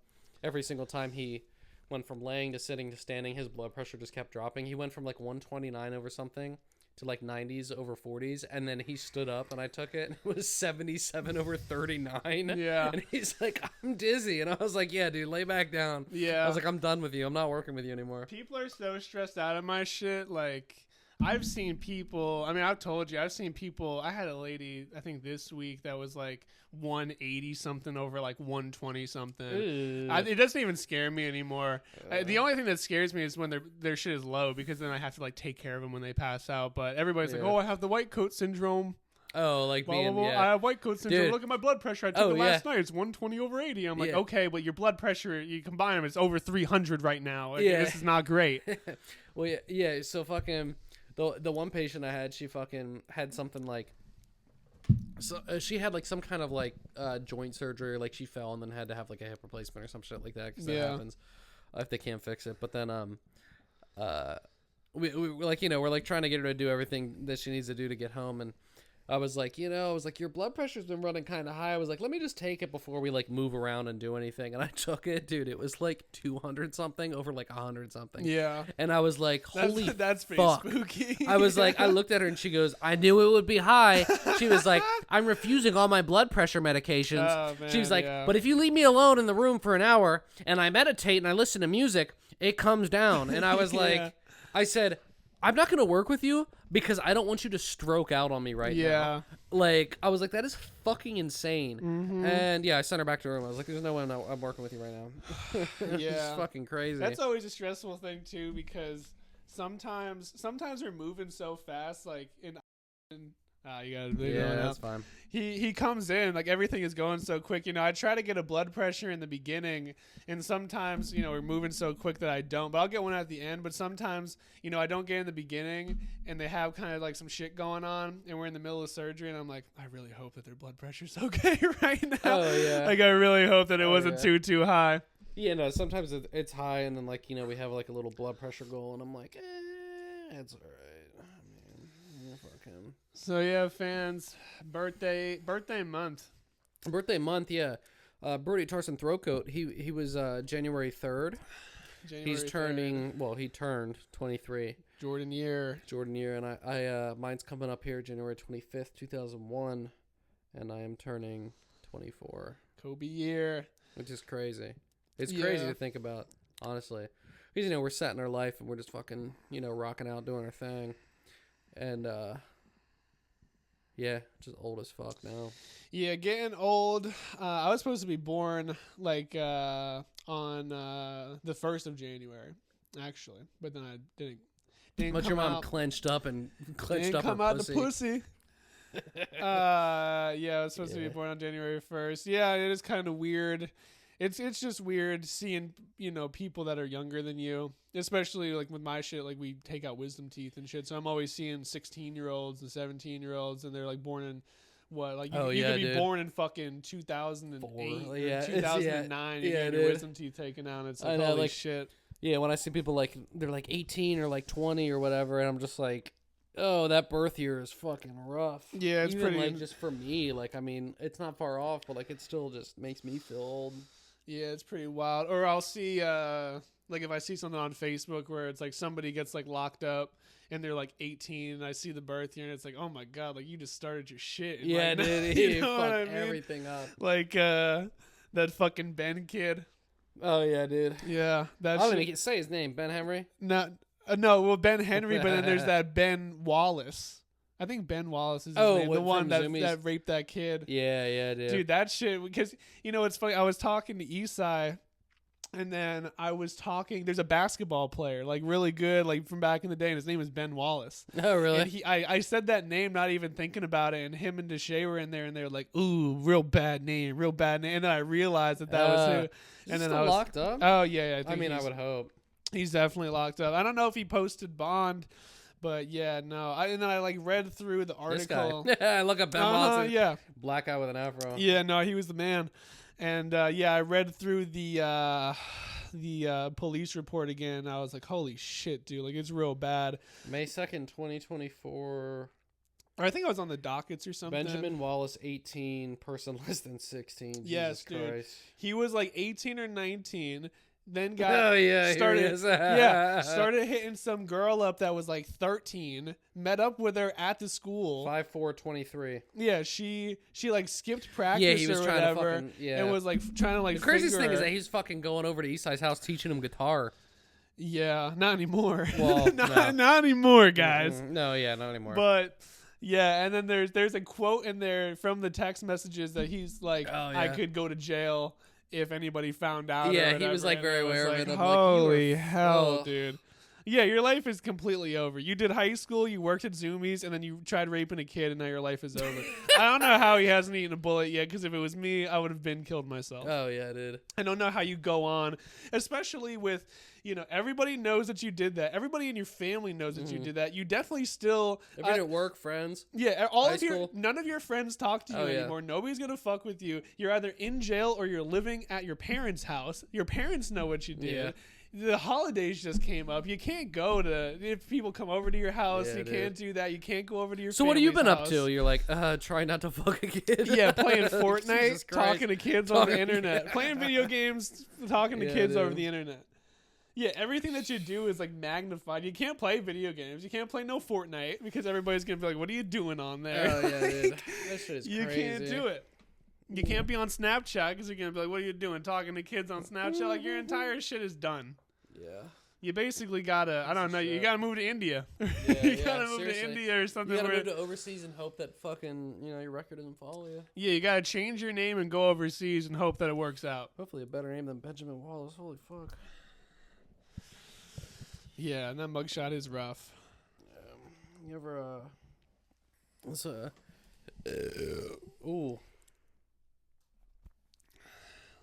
every single time he went from laying to sitting to standing, his blood pressure just kept dropping. He went from like 129 over something to like 90s over 40s, and then he stood up and I took it, and it was 77 over 39. Yeah. And he's like, I'm dizzy. And I was like, yeah, dude, lay back down. Yeah. I was like, I'm done with you. I'm not working with you anymore. People are so stressed out of my shit. Like, I've seen people, I've told you, I've seen people, I had a lady, I think this week, that was like 180 something over like 120 something. It doesn't even scare me anymore. The only thing that scares me is when their shit is low, because then I have to like take care of them when they pass out. But everybody's like, oh, I have the white coat syndrome. Oh, like being, I have white coat syndrome. Dude. Look at my blood pressure. I took it last night. It's 120 over 80. I'm like, okay, but your blood pressure, you combine them, it's over 300 right now. This is not great. Well, yeah. So fucking the one patient I had, she fucking had something like, so she had like some kind of like joint surgery. Like she fell and then had to have like a hip replacement or some shit like that, because that happens if they can't fix it. But then we like, we're like trying to get her to do everything that she needs to do to get home, and I was like, your blood pressure's been running kind of high. I was like, let me just take it before we like move around and do anything. And I took it, dude. It was like 200 something over like 100 something. Yeah. And I was like, holy that's pretty fuck. Spooky. I was like, I looked at her and she goes, I knew it would be high. She was like, I'm refusing all my blood pressure medications. Oh, man, she was like, but if you leave me alone in the room for an hour and I meditate and I listen to music, it comes down. And I was like, I said, I'm not going to work with you because I don't want you to stroke out on me right now. Like, I was like, that is fucking insane. Mm-hmm. And I sent her back to her room. I was like, there's no way I'm working with you right now. It's fucking crazy. That's always a stressful thing too, because sometimes we're moving so fast, like you gotta that's fine. He comes in, like everything is going so quick. I try to get a blood pressure in the beginning, and sometimes we're moving so quick that I don't. But I'll get one at the end. But sometimes I don't get in the beginning, and they have kind of like some shit going on, and we're in the middle of surgery, and I'm like, I really hope that their blood pressure's okay right now. Oh yeah. Like I really hope that it wasn't too high. Yeah, no. Sometimes it's high, and then like we have like a little blood pressure goal, and I'm like, it's all right. Fuck him. So yeah, fans, birthday month. Birthday month, yeah. Brody Tarson Throatcoat, he was January 3rd. He's turning 3rd. He turned 23. Jordan year, and I mine's coming up here January 25th, 2001, and I am turning 24. Kobe year, which is crazy. It's crazy to think about, honestly. Because we're set in our life and we're just fucking, rocking out, doing our thing. And just old as fuck now. Yeah, getting old. I was supposed to be born like on the 1st of January, actually, but then I didn't. But your mom clenched up and clenched up her pussy. Come out the pussy. I was supposed to be born on January 1st. Yeah, it is kind of weird. It's just weird seeing people that are younger than you, especially like with my shit. Like we take out wisdom teeth and shit, so I'm always seeing 16-year-olds and 17-year-olds, and they're like born in what? Like you could be born in fucking 2008 or 2009 and get your wisdom teeth taken out. It's like holy shit. Yeah, when I see people like they're like 18 or like 20 or whatever, and I'm just like, oh, that birth year is fucking rough. Yeah, it's even pretty. Like just for me, like I mean, it's not far off, but like it still just makes me feel old. Yeah, it's pretty wild. Or I'll see, like if I see something on Facebook where it's like somebody gets like locked up and they're like 18, and I see the birth year, and it's like, oh my god, like you just started your shit. Yeah, dude, he fucked everything up. Like that fucking Ben kid. Oh yeah, dude. Yeah, that's. I didn't say his name. Ben Henry. No, well, Ben Henry, but then there's that Ben Wallace. I think Ben Wallace is his name, the one that raped that kid. Yeah, dude. Dude, that shit. Because it's funny. I was talking to Isai, and then I was talking. There's a basketball player, like really good, like from back in the day, and his name is Ben Wallace. Oh, really? And I said that name, not even thinking about it, and him and Deshae were in there, and they were like, "Ooh, real bad name." And then I realized that was who. And then I was locked up. Oh yeah. I mean, I would hope he's definitely locked up. I don't know if he posted bond, but yeah, no. And then I like read through the article. This guy. Look up Ben Watson. Yeah, black guy with an afro. Yeah, no, he was the man. And yeah, I read through the police report again. I was like, holy shit, dude! Like it's real bad. May 2nd, 2024. I think I was on the dockets or something. Benjamin Wallace, 18, person less than 16. Yes, Jesus Christ. dude. He was like 18 or 19. Then started hitting some girl up that was like 13. Met up with her at the school. 5/4/23. Yeah, she like skipped practice. Yeah, he was or trying whatever, to fucking and was like trying to like. The craziest thing is that he's fucking going over to Eastside house teaching him guitar. Yeah, not anymore. Well, not anymore, guys. Mm-hmm. No, yeah, not anymore. But. Yeah, and then there's a quote in there from the text messages that he's like, I could go to jail if anybody found out. Yeah, he was like very aware of it. Holy hell, dude. Yeah, your life is completely over. You did high school, you worked at Zoomies, and then you tried raping a kid, and now your life is over. I don't know how he hasn't eaten a bullet yet, because if it was me, I would have been killed myself. Oh, yeah, dude. I don't know how you go on, especially with, everybody knows that you did that. Everybody in your family knows that you did that. You definitely still... Everybody at work, friends. Yeah, none of your friends talk to you anymore. Nobody's going to fuck with you. You're either in jail or you're living at your parents' house. Your parents know what you did. Yeah. The holidays just came up. You can't go to if people come over to your house. You can't do that. You can't go over to your. So what have you been up to? You're like, try not to fuck a kid. Yeah, playing Fortnite, talking to kids on the internet, playing video games, talking to kids over the internet. Yeah, everything that you do is like magnified. You can't play video games. You can't play no Fortnite because everybody's gonna be like, "What are you doing on there?" Oh yeah, dude. That shit is crazy. You can't do it. You can't be on Snapchat because you're going to be like, what are you doing? Talking to kids on Snapchat? Like, your entire shit is done. Yeah. You basically got to, I don't know, you got to move to India. Yeah, you got to move to India or something. You got to move to overseas and hope that fucking, your record doesn't follow you. Yeah, you got to change your name and go overseas and hope that it works out. Hopefully a better name than Benjamin Wallace. Holy fuck. Yeah, and that mugshot is rough. You ever, ooh.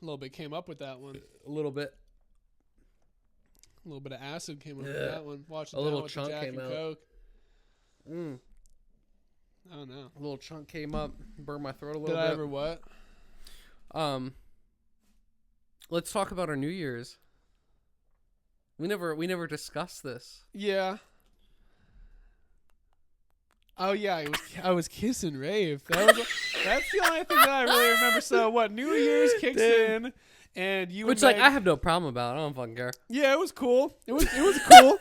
A little bit came up with that one. A little bit. A little bit of acid came up with that one. Watching a little with chunk Jack came and out. Coke. I don't know. A little chunk came up, burned my throat a little bit. Did I ever what? Let's talk about our New Year's. We never discussed this. Yeah. Oh yeah, I was kissing Rave. That's the only thing that I really remember. So what? New Year's kicks in, and you. Which like I have no problem about. I don't fucking care. Yeah, it was cool. It was cool.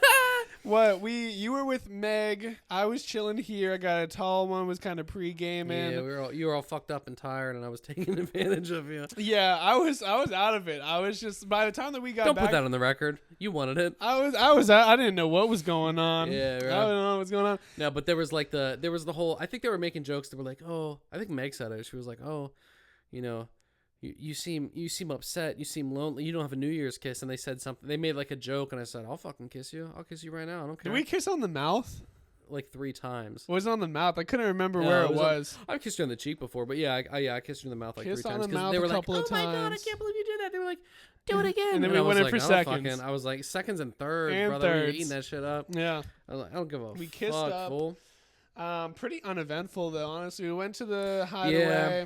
You were with Meg. I was chilling here. I got a tall one. Was kind of pre-gaming. Yeah, you were all fucked up and tired, and I was taking advantage of you. Yeah, I was out of it. I was just by the time that we got don't back, put that on the record. You wanted it. I didn't know what was going on. Yeah, right. I don't know what was going on. No, but there was the whole. I think they were making jokes that were like, oh, I think Meg said it. She was like, oh, You seem upset. You seem lonely. You don't have a New Year's kiss. And they said something. They made like a joke, and I said, "I'll fucking kiss you. I'll kiss you right now. I don't care." Did we kiss on the mouth? Like 3 times. Was it on the mouth? I couldn't remember where it was. I've kissed you on the cheek before, but yeah, I kissed you in the mouth like 3 times. Kiss on the mouth they were a couple of times. Oh my god, I can't believe you did that. They were like, do it again. And then we went in for seconds. I was like, seconds and thirds, brother. We were eating that shit up. Yeah. I was like, I don't give a fuck. We kissed up. Fool. Pretty uneventful though. Honestly, we went to the hideaway. Yeah.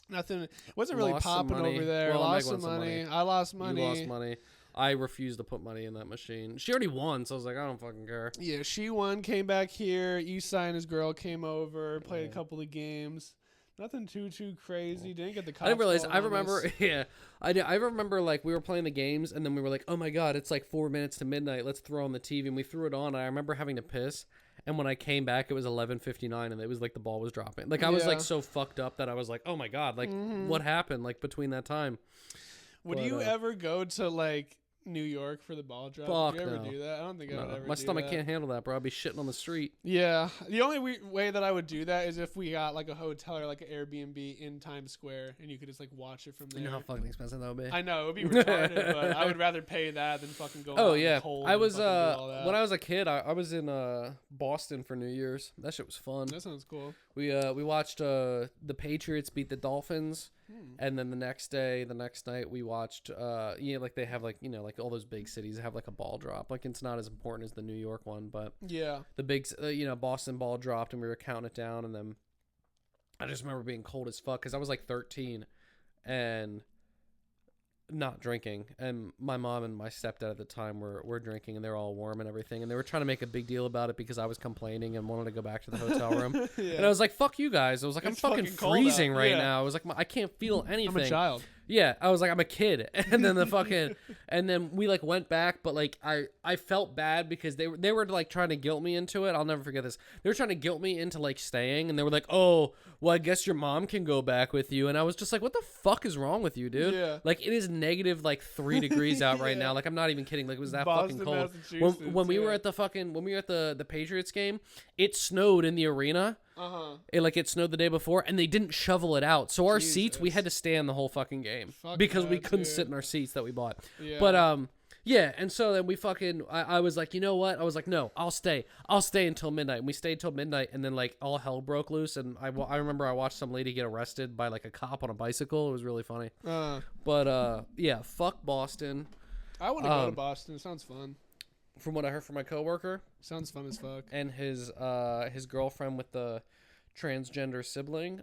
Nothing. It wasn't really popping over there. Well, lost some money. I lost money. You lost money. I refused to put money in that machine. She already won, so I was like, I don't fucking care. Yeah, she won. Came back here. Isai and his girl came over. Played a couple of games. Nothing too crazy. Didn't get the cops. I didn't realize. I remember. Yeah, I remember like we were playing the games, and then we were like, oh my god, it's like 4 minutes to midnight. Let's throw on the TV, and we threw it on. And I remember having to piss. And when I came back, it was 11:59, and it was like the ball was dropping. Like I was like so fucked up that I was like, "Oh my god!" Like what happened? Like between that time. Would you ever go to like New York for the ball drop? Fuck Would you ever no. do that? I don't think I would ever. My stomach can't handle that, bro. I'd be shitting on the street. Yeah, the only way that I would do that is if we got like a hotel or like an Airbnb in Times Square, and you could just like watch it from there. You know how fucking expensive that would be. I know it would be retarded, but I would rather pay that than fucking go. Oh yeah, cold I was do all that. when I was a kid, I was in Boston for New Year's. That shit was fun. That sounds cool. We watched the Patriots beat the Dolphins, and then the next night we watched like they have like like all those big cities have like a ball drop. Like it's not as important as the New York one, but yeah, the big Boston ball dropped and we were counting it down, and then I just remember being cold as fuck because I was like 13 and not drinking, and my mom and my stepdad at the time were drinking, and they're all warm and everything, and they were trying to make a big deal about it because I was complaining and wanted to go back to the hotel room. Yeah. And I was like, fuck you guys. I was like, I'm fucking freezing right now. I was like, I can't feel anything. I'm a child. Yeah, I was like, I'm a kid. And then and then we like went back, but like I felt bad because they were like trying to guilt me into it. I'll never forget this. They were trying to guilt me into like staying, and they were like, oh, well, I guess your mom can go back with you. And I was just like, what the fuck is wrong with you, dude? Yeah. Like it is negative like 3 degrees out right now. Like I'm not even kidding. Like it was that Boston, fucking cold. When we were at the Patriots game, it snowed in the arena. It snowed the day before, and they didn't shovel it out. So our seats, we had to stand the whole fucking game because we couldn't sit in our seats that we bought. Yeah. But yeah, and so then we fucking I was like, you know what? I was like, no, I'll stay until midnight. And we stayed till midnight, and then like all hell broke loose. And I remember I watched some lady get arrested by like a cop on a bicycle. It was really funny. But yeah, fuck Boston. I want to go to Boston. It sounds fun. From what I heard from my coworker, sounds fun as fuck. And his girlfriend with the transgender sibling,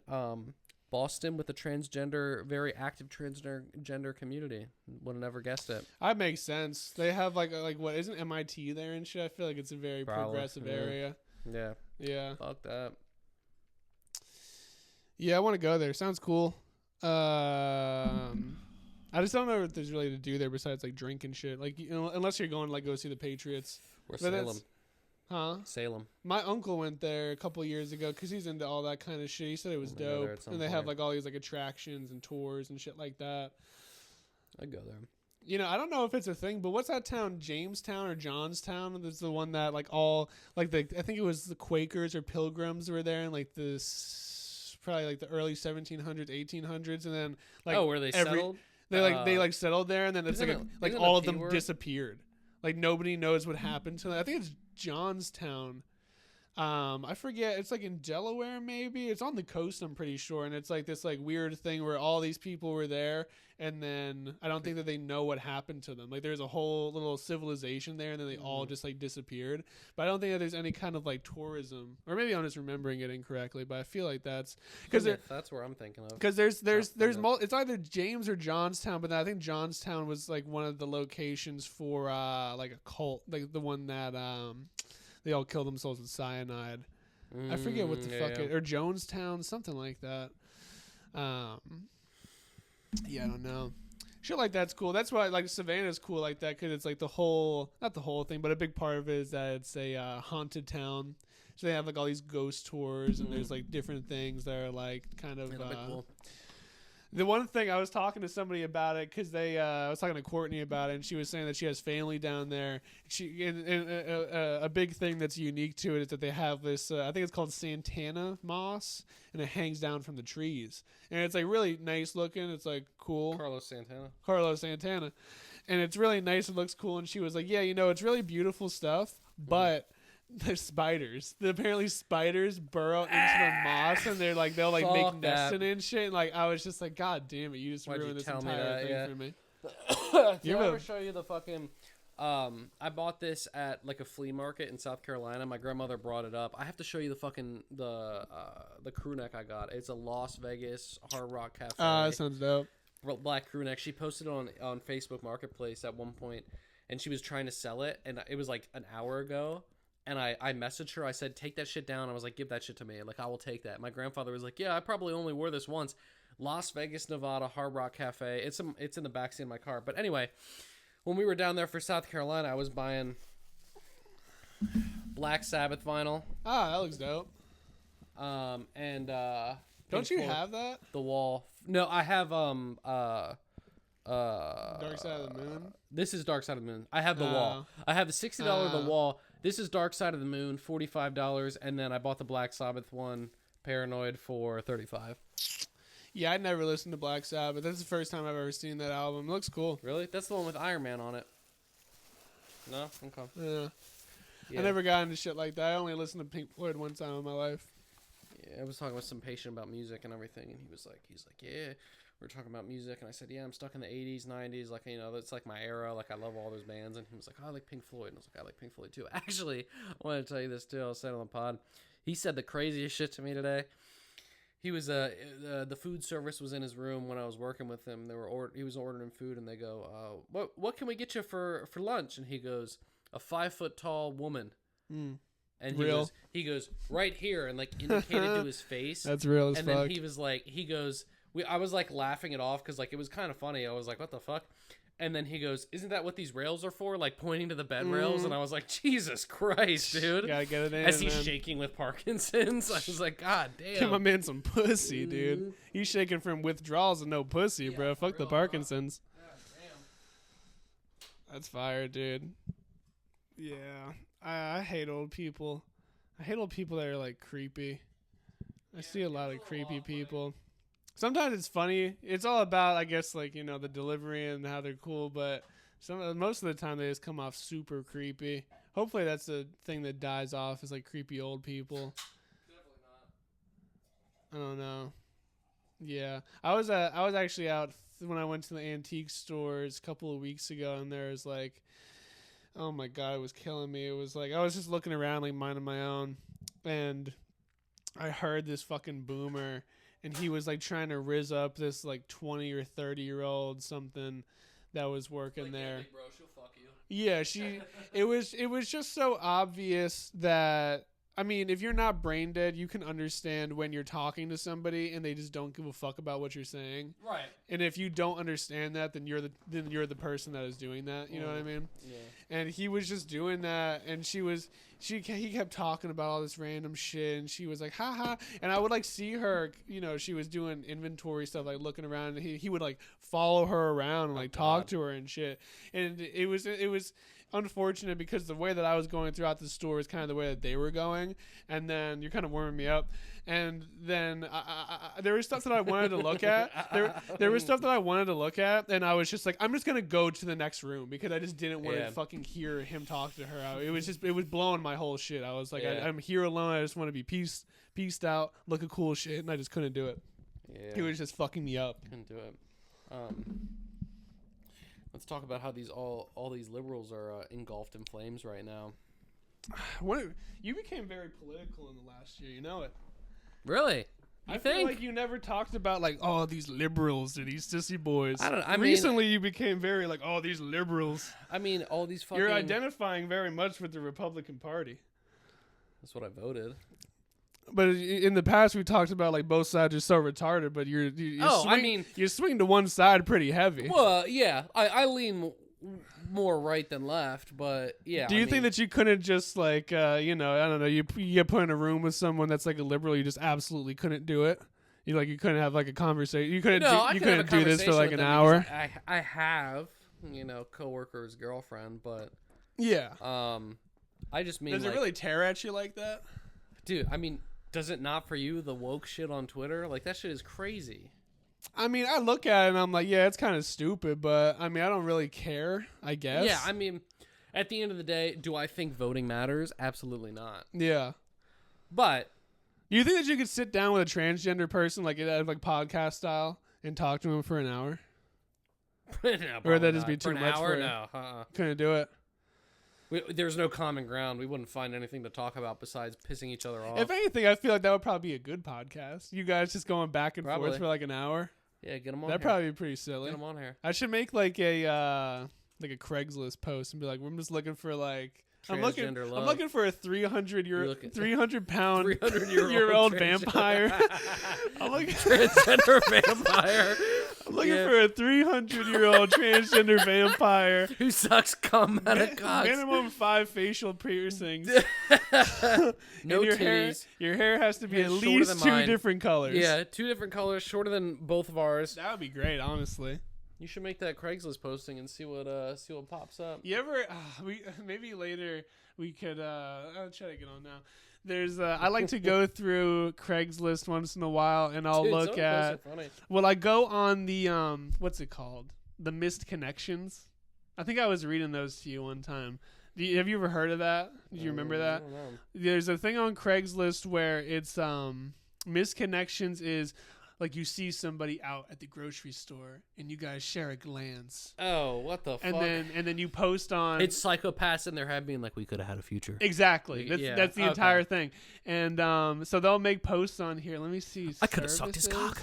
Boston with a very active transgender community. Would have never guessed it. That makes sense. They have like what isn't MIT there and shit. I feel like it's a very progressive area. Yeah. Yeah. Fuck that. Yeah, I want to go there. Sounds cool. I just don't know what there's really to do there besides like drink and shit. Like unless you're going to like go see the Patriots. Or Salem. Huh? Salem. My uncle went there a couple years ago because he's into all that kind of shit. He said it was dope. And they have like all these like attractions and tours and shit like that. I'd go there. I don't know if it's a thing, but what's that town? Jamestown or Johnstown? That's the one that like all like I think it was the Quakers or Pilgrims were there in like this probably like the early 1700s, 1800s, and then like where they settled. They settled there, and then it's like all of them disappeared. Like nobody knows what happened to them. I think it's Johnstown. I forget. It's like in Delaware, maybe. It's on the coast, I'm pretty sure. And it's like this like weird thing where all these people were there, and then I don't think that they know what happened to them. Like there's a whole little civilization there, and then they all just like disappeared. But I don't think that there's any kind of like tourism, or maybe I'm just remembering it incorrectly. But I feel like that's because that's where I'm thinking of. Because there's it's either James or Johnstown, but I think Johnstown was like one of the locations for like a cult, like the one that they all kill themselves with cyanide. I forget what the fuck it, or Jonestown, something like that. Yeah, I don't know. Shit like that's cool. That's why like Savannah's cool like that because it's like not the whole thing, but a big part of it is that it's a haunted town. So they have like all these ghost tours and there's like different things that are like kind of. Cool. The one thing I was talking to somebody about it because I was talking to Courtney about it, and she was saying that she has family down there. A big thing that's unique to it is that they have this. I think it's called Santana moss, and it hangs down from the trees, and it's like really nice looking. It's like cool. Carlos Santana, and it's really nice. It looks cool. And she was like, "Yeah, it's really beautiful stuff, but." There's spiders. Apparently spiders burrow into the moss, and they'll make nests in it and shit. And like I was just like, God damn it, you just ruined this entire thing for me. Did I ever show you the fucking? I bought this at like a flea market in South Carolina. My grandmother brought it up. I have to show you the fucking the crew neck I got. It's a Las Vegas Hard Rock Cafe. That sounds dope. Black crew neck. She posted it on Facebook Marketplace at one point, and she was trying to sell it, and it was like an hour ago. And I messaged her. I said, take that shit down. I was like, give that shit to me. Like, I will take that. My grandfather was like, yeah, I probably only wore this once. Las Vegas, Nevada, Hard Rock Cafe. It's in the backseat of my car. But anyway, when we were down there for South Carolina, I was buying Black Sabbath vinyl. Ah, that looks dope. And don't you have that? The Wall. No, I have Dark Side of the Moon? This is Dark Side of the Moon. I have the wall. I have the $60 The Wall. This is Dark Side of the Moon, $45, and then I bought the Black Sabbath one, Paranoid, for $35. Yeah, I'd never listened to Black Sabbath. That's the first time I've ever seen that album. It looks cool. Really? That's the one with Iron Man on it. No? Okay. Yeah. I never got into shit like that. I only listened to Pink Floyd one time in my life. Yeah, I was talking with some patient about music and everything, and he's like, yeah, we're talking about music, and I said, yeah, I'm stuck in the 80s, 90s, like, you know, that's like my era, like, I love all those bands, and he was like, oh, I like Pink Floyd, and I was like, I like Pink Floyd too. Actually, I want to tell you this too. I'll say it on the pod. He said the craziest shit to me today. He was the food service was in his room when I was working with him. He was ordering food, and they go, what can we get you for lunch? And he goes, a 5-foot-tall woman. And he goes right here, and like indicated to his face. That's real as fuck. And then he was like, I was like laughing it off because like it was kind of funny. I was like, what the fuck? And then he goes, isn't that what these rails are for? Like pointing to the bed rails. And I was like, Jesus Christ, dude. Gotta get it in. As he's shaking with Parkinson's. I was like, God damn. Give my man some pussy, dude. He's shaking from withdrawals and no pussy, bro. Fuck the Parkinson's. God damn. That's fire, dude. Yeah. I hate old people. I hate old people that are like creepy. I see a lot of creepy people. Sometimes it's funny. It's all about, I guess, like, you know, the delivery and how they're cool, but most of the time they just come off super creepy. Hopefully that's the thing that dies off, is like creepy old people. Definitely not. I don't know. Yeah. I was actually out when I went to the antique stores a couple of weeks ago, and there was like, oh my God, it was killing me. It was like, I was just looking around, like, minding my own, and I heard this fucking boomer, and he was, like, trying to rizz up this, like, 20 or 30-year-old something that was working like, there. Hey, bro, she'll fuck you. Yeah, it was just so obvious that, I mean, if you're not brain dead, you can understand when you're talking to somebody and they just don't give a fuck about what you're saying. Right. And if you don't understand that, then you're the person that is doing that. You know what I mean? Yeah. And he was just doing that, and he kept talking about all this random shit, and she was like, ha ha. And I would like see her, you know, she was doing inventory stuff, like looking around, and he would like follow her around and like talk to her and shit. And it was unfortunate because the way that I was going throughout the store is kind of the way that they were going, and then you're kind of warming me up, and then there was stuff that I wanted to look at. There was stuff that I wanted to look at, and I was just like, I'm just gonna go to the next room because I just didn't want to fucking hear him talk to her. It was blowing my whole shit. I was like, I'm here alone. I just want to be pieced out, look at cool shit, and I just couldn't do it. Yeah. He was just fucking me up. Couldn't do it. Let's talk about how all these liberals are engulfed in flames right now. You became very political in the last year. You know it. Really? I feel like you never talked about like, oh, these liberals or these sissy boys. Recently you became very like, oh, these liberals. I mean, all these fucking. You're identifying very much with the Republican Party. That's what I voted. But in the past, we talked about like both sides are so retarded. But you swing to one side pretty heavy. Well, yeah, I lean more right than left, but yeah. Do you think that you couldn't just like I don't know, you get put in a room with someone that's like a liberal, you just absolutely couldn't do it? You couldn't have like a conversation. You couldn't do this for like an hour. I have, coworker's girlfriend, but yeah. I just mean. Does it really tear at you like that, dude? I mean, does it not for you? The woke shit on Twitter, like that shit is crazy. I mean, I look at it and I'm like, yeah, it's kind of stupid, but I mean, I don't really care, I guess. Yeah, I mean, at the end of the day, do I think voting matters? Absolutely not. Yeah. But do you think that you could sit down with a transgender person, like podcast style, and talk to him for an hour? No, or would that just be too much for you? No. Couldn't do it. There's no common ground. We wouldn't find anything to talk about besides pissing each other off. If anything, I feel like that would probably be a good podcast. You guys just going back and forth for like an hour. Yeah, get them on. That'd probably be pretty silly. Get them on here. I should make like a Craigslist post and be like, we're just looking for like I'm looking for a 300-pound 300-year-old vampire. I'm looking transgender vampire. I'm looking for a 300-year-old transgender vampire who sucks cum out of cocks. Minimum 5 facial piercings. No titties. Your hair has to be at least 2 different colors. Yeah, 2 different colors, shorter than both of ours. That would be great, honestly. You should make that Craigslist posting and see what pops up. You ever? Maybe later we could. I'll try to get on now. There's I like to go through Craigslist once in a while, and I'll look at. Well, I go on the what's it called? The missed connections. I think I was reading those to you one time. Have you ever heard of that? Do you remember that? I don't know. There's a thing on Craigslist where it's missed connections is like you see somebody out at the grocery store and you guys share a glance. Oh, what the fuck? And then you post on. It's psychopaths in their head being like, we could have had a future. Exactly. That's the entire thing. And so they'll make posts on here. Let me see. I could have sucked his cock.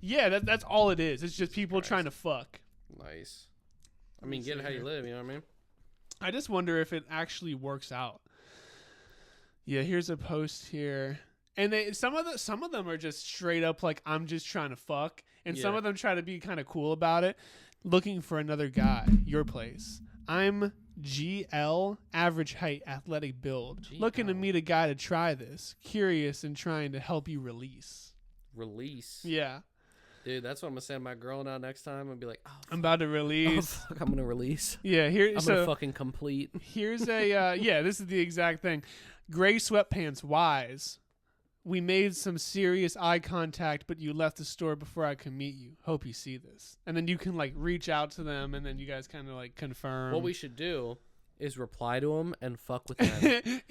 Yeah, that's all it is. It's just people trying to fuck. Nice. I mean, get it how you live. You know what I mean? I just wonder if it actually works out. Yeah, here's a post here. And some of them are just straight up like, I'm just trying to fuck. And some of them try to be kind of cool about it. Looking for another guy. Your place. I'm GL, average height, athletic build. GL. Looking to meet a guy to try this. Curious and trying to help you release. Release? Yeah. Dude, that's what I'm going to send my girl now next time. I'll be like, I'm about to release. Oh, fuck, I'm going to release. Yeah, I'm going to fucking complete. Here's a, this is the exact thing. Gray sweatpants, wise. We made some serious eye contact, but you left the store before I could meet you. Hope you see this. And then you can, like, reach out to them, and then you guys kind of, like, confirm. What we should do is reply to them and fuck with them.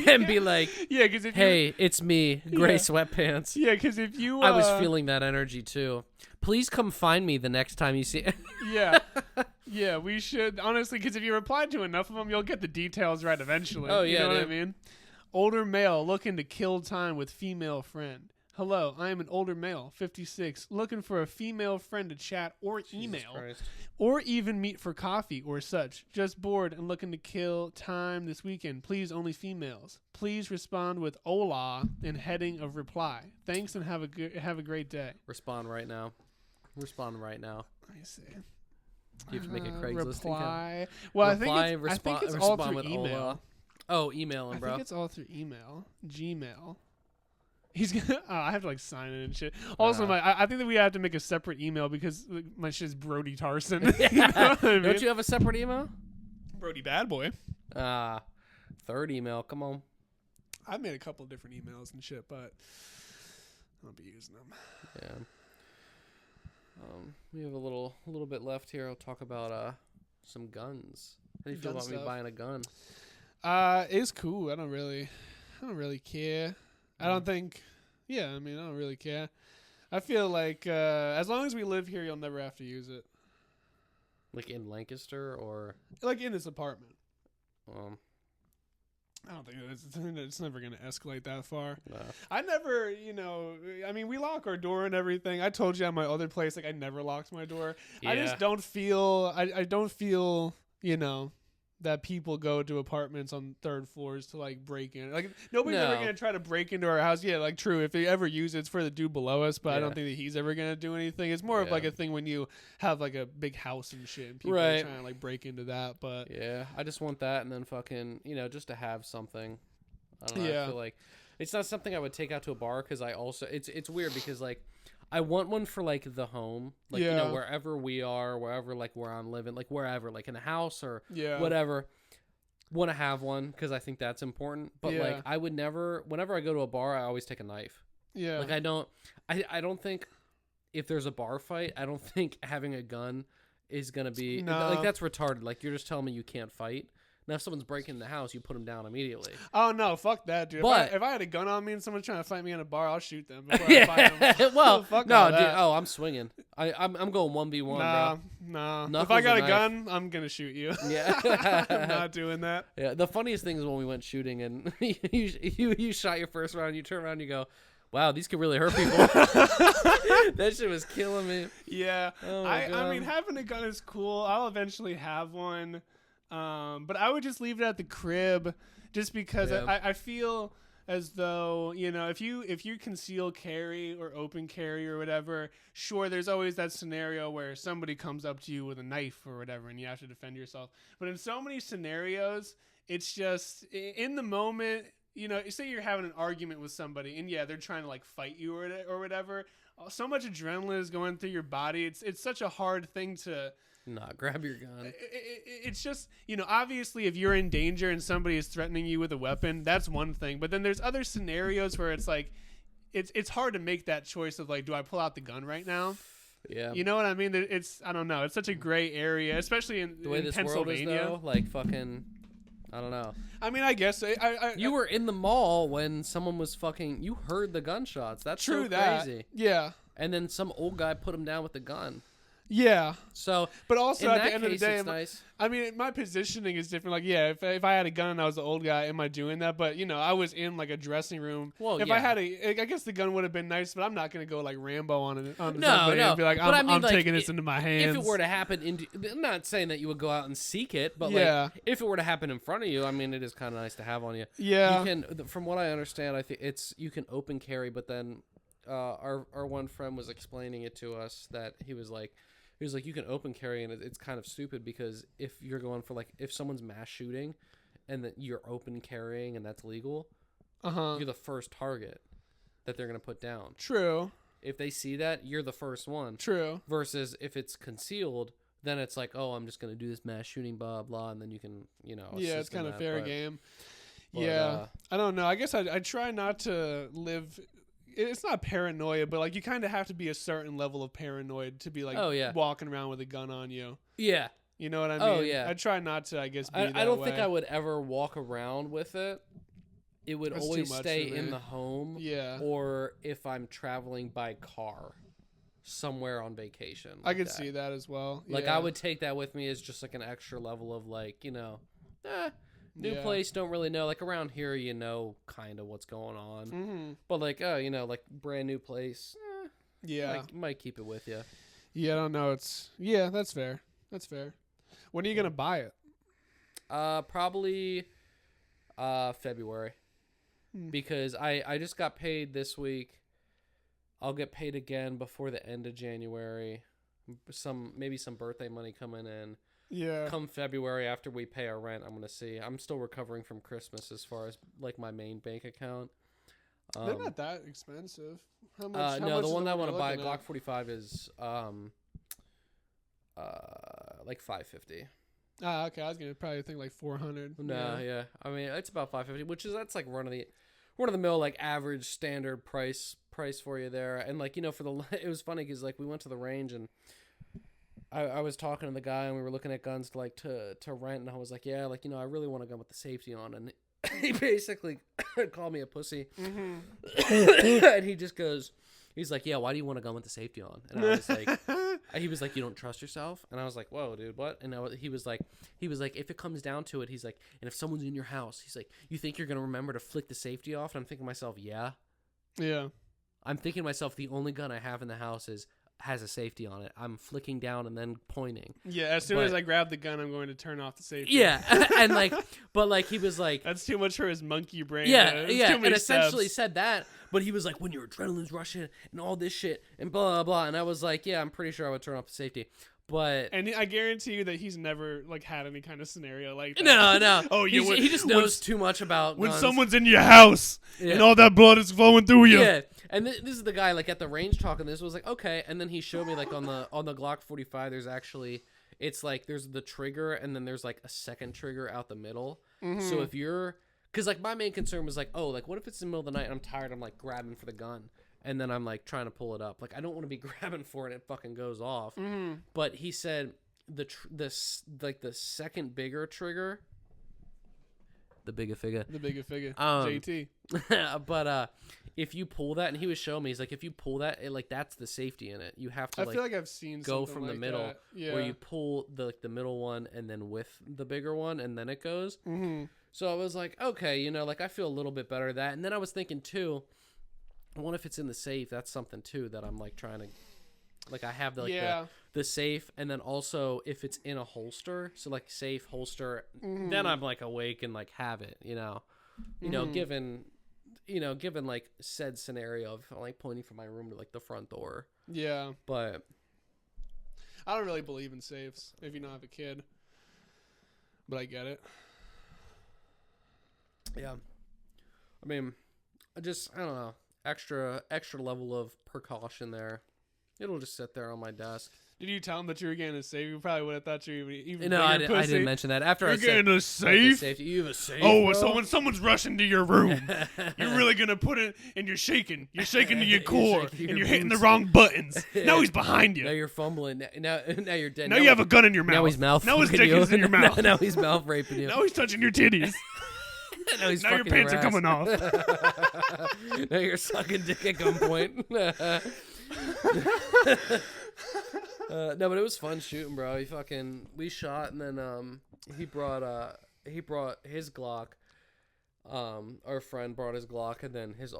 And be like, because hey, it's me, Gray Sweatpants. Yeah, because if you... I was feeling that energy, too. Please come find me the next time you see it. Yeah, we should. Honestly, because if you reply to enough of them, you'll get the details right eventually. Oh, yeah, you know what I mean? Older male looking to kill time with female friend. Hello, I am an older male, 56, looking for a female friend to chat or email, or even meet for coffee or such. Just bored and looking to kill time this weekend. Please, only females. Please respond with hola and heading of reply. Thanks and have a great day. Respond right now. Let me see. You have to make a Craigslist reply. Well, I think it's all through email. Hola. Oh, email him, bro. I think it's all through email. Gmail. He's gonna. I have to like sign it and shit. Also, I think that we have to make a separate email because my shit's Brody Tarson. You know what I mean? Don't you have a separate email? Brody Bad Boy. Third email. Come on. I've made a couple of different emails and shit, but I'll be using them. Yeah. We have a little bit left here. I'll talk about some guns. How do you feel about me buying a gun? It's cool. I don't really care. I don't think. Yeah, I mean, I don't really care. I feel like as long as we live here, you'll never have to use it. Like in Lancaster or like in this apartment. I don't think it's never going to escalate that far. No. I never, I mean, we lock our door and everything. I told you at my other place, like I never locked my door. Yeah. I just don't feel. I don't feel. That people go to apartments on third floors to like break in. Like nobody's ever gonna try to break into our house. Yeah, like true. If they ever use it, it's for the dude below us. But I don't think that he's ever gonna do anything. It's more of like a thing when you have like a big house and shit, and people are trying to like break into that. But yeah, I just want that, and then fucking just to have something. I don't know. I feel like it's not something I would take out to a bar because I also it's weird because like. I want one for like the home, like wherever we are, wherever like where I'm living, like wherever, like in a house or whatever. Want to have one because I think that's important. But like I would never, whenever I go to a bar, I always take a knife. Yeah, like I don't think if there's a bar fight, I don't think having a gun is gonna be like that's retarded. Like you're just telling me you can't fight. Now, if someone's breaking the house, you put them down immediately. Oh, no. Fuck that, dude. But if I had a gun on me and someone's trying to fight me in a bar, I'll shoot them before I fight them. Well, fuck no, dude. Oh, I'm swinging. I'm going 1v1, bro. Nah. If I got a gun, I'm going to shoot you. Yeah. I'm not doing that. Yeah. The funniest thing is when we went shooting and you shot your first round, you turn around and you go, wow, these could really hurt people. That shit was killing me. Yeah. Oh I mean, having a gun is cool. I'll eventually have one. But I would just leave it at the crib just because I feel as though, if you conceal carry or open carry or whatever, sure, there's always that scenario where somebody comes up to you with a knife or whatever and you have to defend yourself. But in so many scenarios, it's just in the moment, say you're having an argument with somebody and they're trying to like fight you or whatever. so much adrenaline is going through your body. It's such a hard thing to not grab your gun. It's just, obviously if you're in danger and somebody is threatening you with a weapon, that's one thing. But then there's other scenarios where it's like, it's hard to make that choice of like, do I pull out the gun right now? Yeah. You know what I mean? I don't know. It's such a gray area, especially in the way this Pennsylvania. World is, though, like fucking, I don't know. I mean, I guess you were in the mall when someone was fucking. You heard the gunshots. That's true. So crazy. Yeah. And then some old guy put him down with the gun. Yeah. So, but also at the end of the day, nice. I mean, my positioning is different. Like, yeah, if I had a gun and I was the old guy, am I doing that? But I was in like a dressing room. Well, if I had I guess the gun would have been nice, but I'm not gonna go like Rambo on no. somebody and be like, I'm taking this into my hands. If it were to happen, I'm not saying that you would go out and seek it, but like, if it were to happen in front of you, I mean, it is kind of nice to have on you. Yeah. You can, from what I understand, I think you can open carry, but then our one friend was explaining it to us that he was like, you can open carry, and it's kind of stupid because if you're going for like, if someone's mass shooting and that you're open carrying and that's legal, you're the first target that they're going to put down. True. If they see that, you're the first one. True. Versus if it's concealed, then it's like, oh, I'm just going to do this mass shooting, blah, blah, and then you can, Yeah, it's kind of fair game. But, yeah. I don't know. I guess I try not to live... It's not paranoia, but like you kind of have to be a certain level of paranoid to be like walking around with a gun on you. Yeah. You know what I mean? Oh, yeah. I try not to, I guess, be that I don't way. think I would ever walk around with it. It would always stay in the home. Yeah. Or if I'm traveling by car somewhere on vacation. I could see that as well. Like I would take that with me as just like an extra level of like, new place, don't really know. Like around here, kind of what's going on. Mm-hmm. But like, like brand new place. Might keep it with you. Yeah, I don't know. That's fair. That's fair. When are you gonna buy it? Probably, February, because I just got paid this week. I'll get paid again before the end of January. Maybe some birthday money coming in. Yeah. Come February after we pay our rent, I'm going to see. I'm still recovering from Christmas as far as like my main bank account. They're not that expensive. How much? How no, much the one that I want to buy, at? Glock 45 is like $550. Ah, okay. I was going to probably think like 400. No, yeah. I mean, it's about $550, that's like run of the mill, like average standard price for you there. And like, it was funny because like we went to the range and I was talking to the guy and we were looking at guns to rent, and I was like, yeah, like, I really want a gun with the safety on, and he basically called me a pussy. Mm-hmm. And he just goes, he's like, yeah, why do you want a gun with the safety on? And I was like, he was like, you don't trust yourself? And I was like, whoa, dude, what? And he was like, if it comes down to it, he's like, and if someone's in your house, he's like, you think you're going to remember to flick the safety off? And I'm thinking to myself, yeah. Yeah. I'm thinking to myself, the only gun I have in the house has a safety on it. I'm flicking down and then pointing. Yeah, as soon as I grab the gun, I'm going to turn off the safety. Yeah, and like, but like he was like, that's too much for his monkey brain. Yeah, yeah, and essentially said that. But he was like, when your adrenaline's rushing and all this shit and blah blah blah, and I was like, yeah, I'm pretty sure I would turn off the safety. But I guarantee you that he's never like had any kind of scenario like that. No. Oh, he just knows too much about when guns. someone's in your house and all that blood is flowing through you. Yeah, and this is the guy like at the range talking. This was like okay, and then he showed me like on the Glock 45. There's actually it's like there's the trigger and then there's like a second trigger out the middle. Mm-hmm. So if you're because like my main concern was like what if it's in the middle of the night and I'm tired, I'm like grabbing for the gun. And then I'm like trying to pull it up. Like I don't want to be grabbing for it and it fucking goes off. Mm-hmm. But he said the second bigger trigger, the bigger figure, JT. But if you pull that, and he was showing me, he's like, if you pull that, it, that's the safety in it. You have to. I feel like I've seen go from the middle, yeah. where you pull the middle one and then with the bigger one, and then it goes. Mm-hmm. So I was like, okay, like I feel a little bit better at that. And then I was thinking too. What if it's in the safe? That's something too that I'm like trying to, like I have the safe, and then also if it's in a holster, so like safe holster, then I'm like awake and like have it, given like said scenario of like pointing from my room to like the front door. Yeah, but I don't really believe in safes if you don't have a kid, but I get it. Yeah, I mean, I don't know. extra level of precaution there. It'll just sit there on my desk. Did you tell him that you were getting a safe? You probably would have thought you were even. No, I didn't mention that. After you're getting a safe. You have a safe. Oh, bro? so when someone's rushing to your room, you're really gonna put it, and you're shaking. You're shaking to your core, and you're hitting the wrong buttons. Now he's behind you. Now you're fumbling. Now you're dead. Now you have a gun in your mouth. Now he's mouth. Now his dick is in your mouth. Now he's mouth raping you. Now he's touching your titties. Now your pants are coming off. Now you're sucking dick at gunpoint. No, but it was fun shooting, bro. We shot, and then he brought his Glock. Our friend brought his Glock, and then his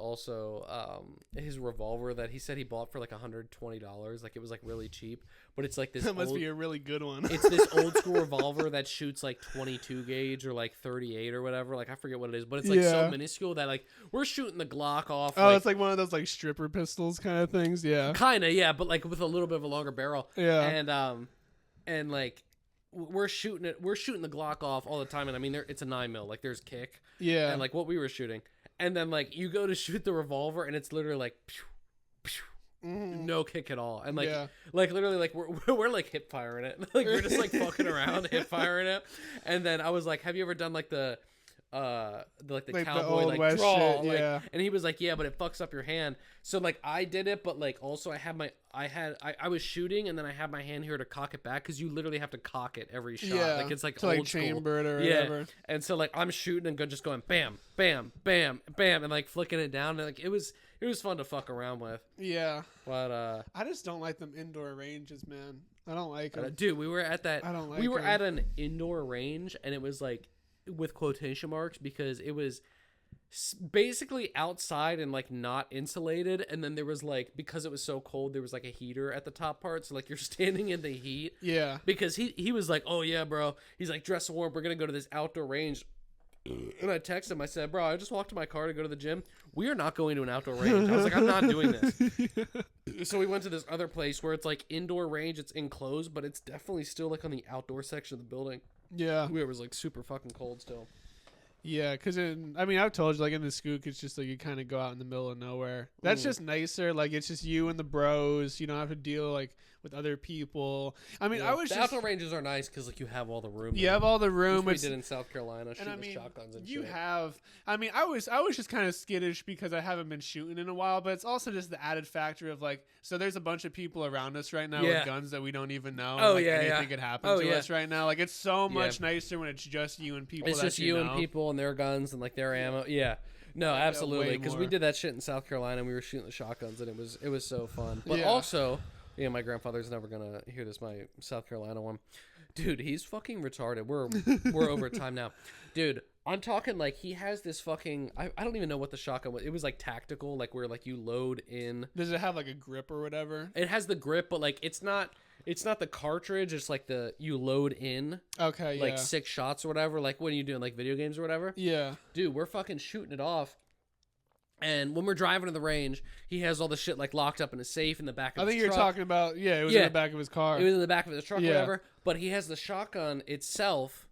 revolver that he said he bought for like $120. Like, it was like really cheap, but it's like this. That must be a really good one. It's this old school revolver that shoots like 22 gauge or like 38 or whatever. Like, I forget what it is, but it's like so minuscule that like we're shooting the Glock off. Oh, it's like one of those like stripper pistols kind of things. Yeah, kind of, yeah, but like with a little bit of a longer barrel. Yeah, and like. We're shooting the Glock off all the time, and I mean, it's a 9mm, like there's kick, yeah, and like what we were shooting, and then like you go to shoot the revolver, and it's literally like, pew, pew, no kick at all, and like literally like we're like hip firing it, like we're just like fucking around hip firing it, and then I was like, have you ever done like the cowboy like draw, shit, like, and he was like, yeah, but it fucks up your hand. So like I did it, but like also I was shooting, and then I had my hand here to cock it back, because you literally have to cock it every shot. Like it's like to old like school. chamber it or whatever. And so like I'm shooting and just going bam, bam, bam, bam, and like flicking it down, and like it was fun to fuck around with. Yeah, but I just don't like them indoor ranges, man. I don't like them. Dude, we were at that. I don't like. We were at an indoor range, and it was like, with quotation marks, because it was basically outside and like not insulated, and then there was like, because it was so cold, there was like a heater at the top part, so like you're standing in the heat. Yeah, because he was like, oh yeah, bro, he's like, dress warm, we're gonna go to this outdoor range. And I texted him, I said, bro, I just walked to my car to go to the gym. We are not going to an outdoor range. I was like, I'm not doing this. So we went to this other place where it's like indoor range, it's enclosed, but it's definitely still like on the outdoor section of the building. Yeah, it was like super fucking cold still. Yeah, because I mean, I've told you, like in the Skook, it's just like you kind of go out in the middle of nowhere. That's just nicer. Like it's just you and the bros. You don't have to deal like with other people. I mean, I was the outdoor ranges are nice because like you have all the room. You have all the room. Which we did in South Carolina, shooting with shotguns and you shit. have. I mean, I was just kind of skittish because I haven't been shooting in a while, but it's also just the added factor of like, so there's a bunch of people around us right now with guns that we don't even know. Oh, and, like, yeah, anything could happen to us right now. Like it's so much nicer when it's just you and people. It's just you and people and their guns and like their ammo. Yeah. No, absolutely. Because we did that shit in South Carolina, and we were shooting the shotguns, and it was so fun. But also, my grandfather's never gonna hear this. My South Carolina one, dude, he's fucking retarded. We're over time now, dude. I'm talking like he has this fucking. I don't even know what the shotgun was. It was like tactical, like where like you load in. Does it have like a grip or whatever? It has the grip, but like it's not the cartridge. It's like you load in. Okay, like 6 shots or whatever. Like when you doing like video games or whatever. Yeah, dude, we're fucking shooting it off. And when we're driving to the range, he has all the shit like locked up in a safe in the back of his truck. I think you're talking about, it was in the back of his car. It was in the back of his truck or whatever. But he has the shotgun itself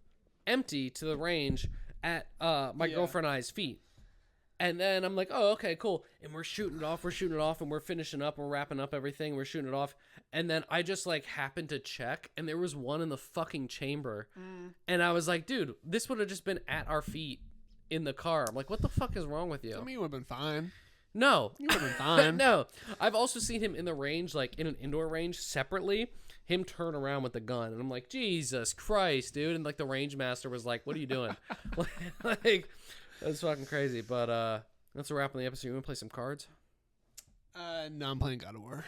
empty to the range at my girlfriend and I's feet. And then I'm like, oh, okay, cool. And we're shooting it off, and we're finishing up, we're wrapping up everything, we're shooting it off. And then I just like happened to check, and there was one in the fucking chamber. And I was like, dude, this would have just been at our feet in the car. I'm like, what the fuck is wrong with you? I mean, you would have been fine. No. You would have been fine. No. I've also seen him in the range, like in an indoor range separately, him turn around with the gun. And I'm like, Jesus Christ, dude. And like the range master was like, what are you doing? like, that's fucking crazy. But that's a wrap on the episode. You want to play some cards? No, I'm playing God of War.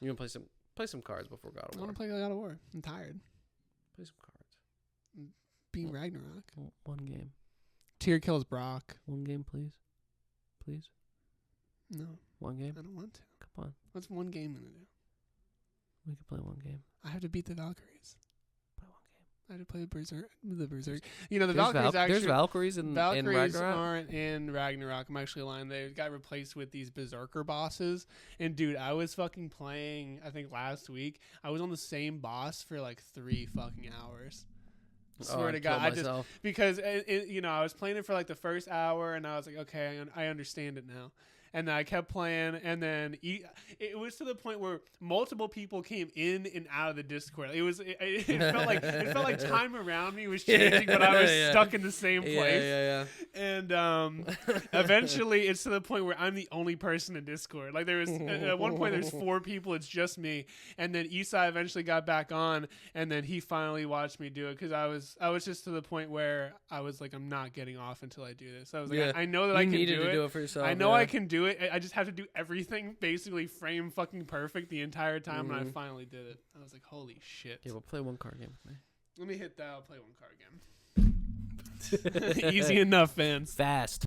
You want to play some cards before God of War? I want to play God of War. I'm tired. Play some cards. Beat Ragnarok. One game. Tyr kills Brock. One game, please. Please. No. One game? I don't want to. Come on. What's one game going to do? We can play one game. I have to beat the Valkyries. Play one game. I have to play the Berserk. You know, the Valkyries actually... There's Valkyries in Ragnarok? Aren't in Ragnarok. I'm actually lying. They got replaced with these Berserker bosses. And, dude, I was fucking playing, I think last week. I was on the same boss for like 3 fucking hours. I swear to God, because I was playing it for like the first hour, and I was like, okay, I understand it now. And then I kept playing, and then it was to the point where multiple people came in and out of the Discord. It felt like time around me was changing, but I was stuck in the same place. And eventually, it's to the point where I'm the only person in Discord. Like there was at one point, there's 4 people. It's just me. And then Isai eventually got back on, and then he finally watched me do it because I was just to the point where I was like, I'm not getting off until I do this. I was like, I know that I can do it. You needed to do it for yourself. I know I can do it. I just have to do everything basically frame fucking perfect the entire time, and I finally did it. I was like, holy shit. Yeah, we'll play one card game with me. Let me hit that. I'll play one card game. Easy enough, fans. Fast.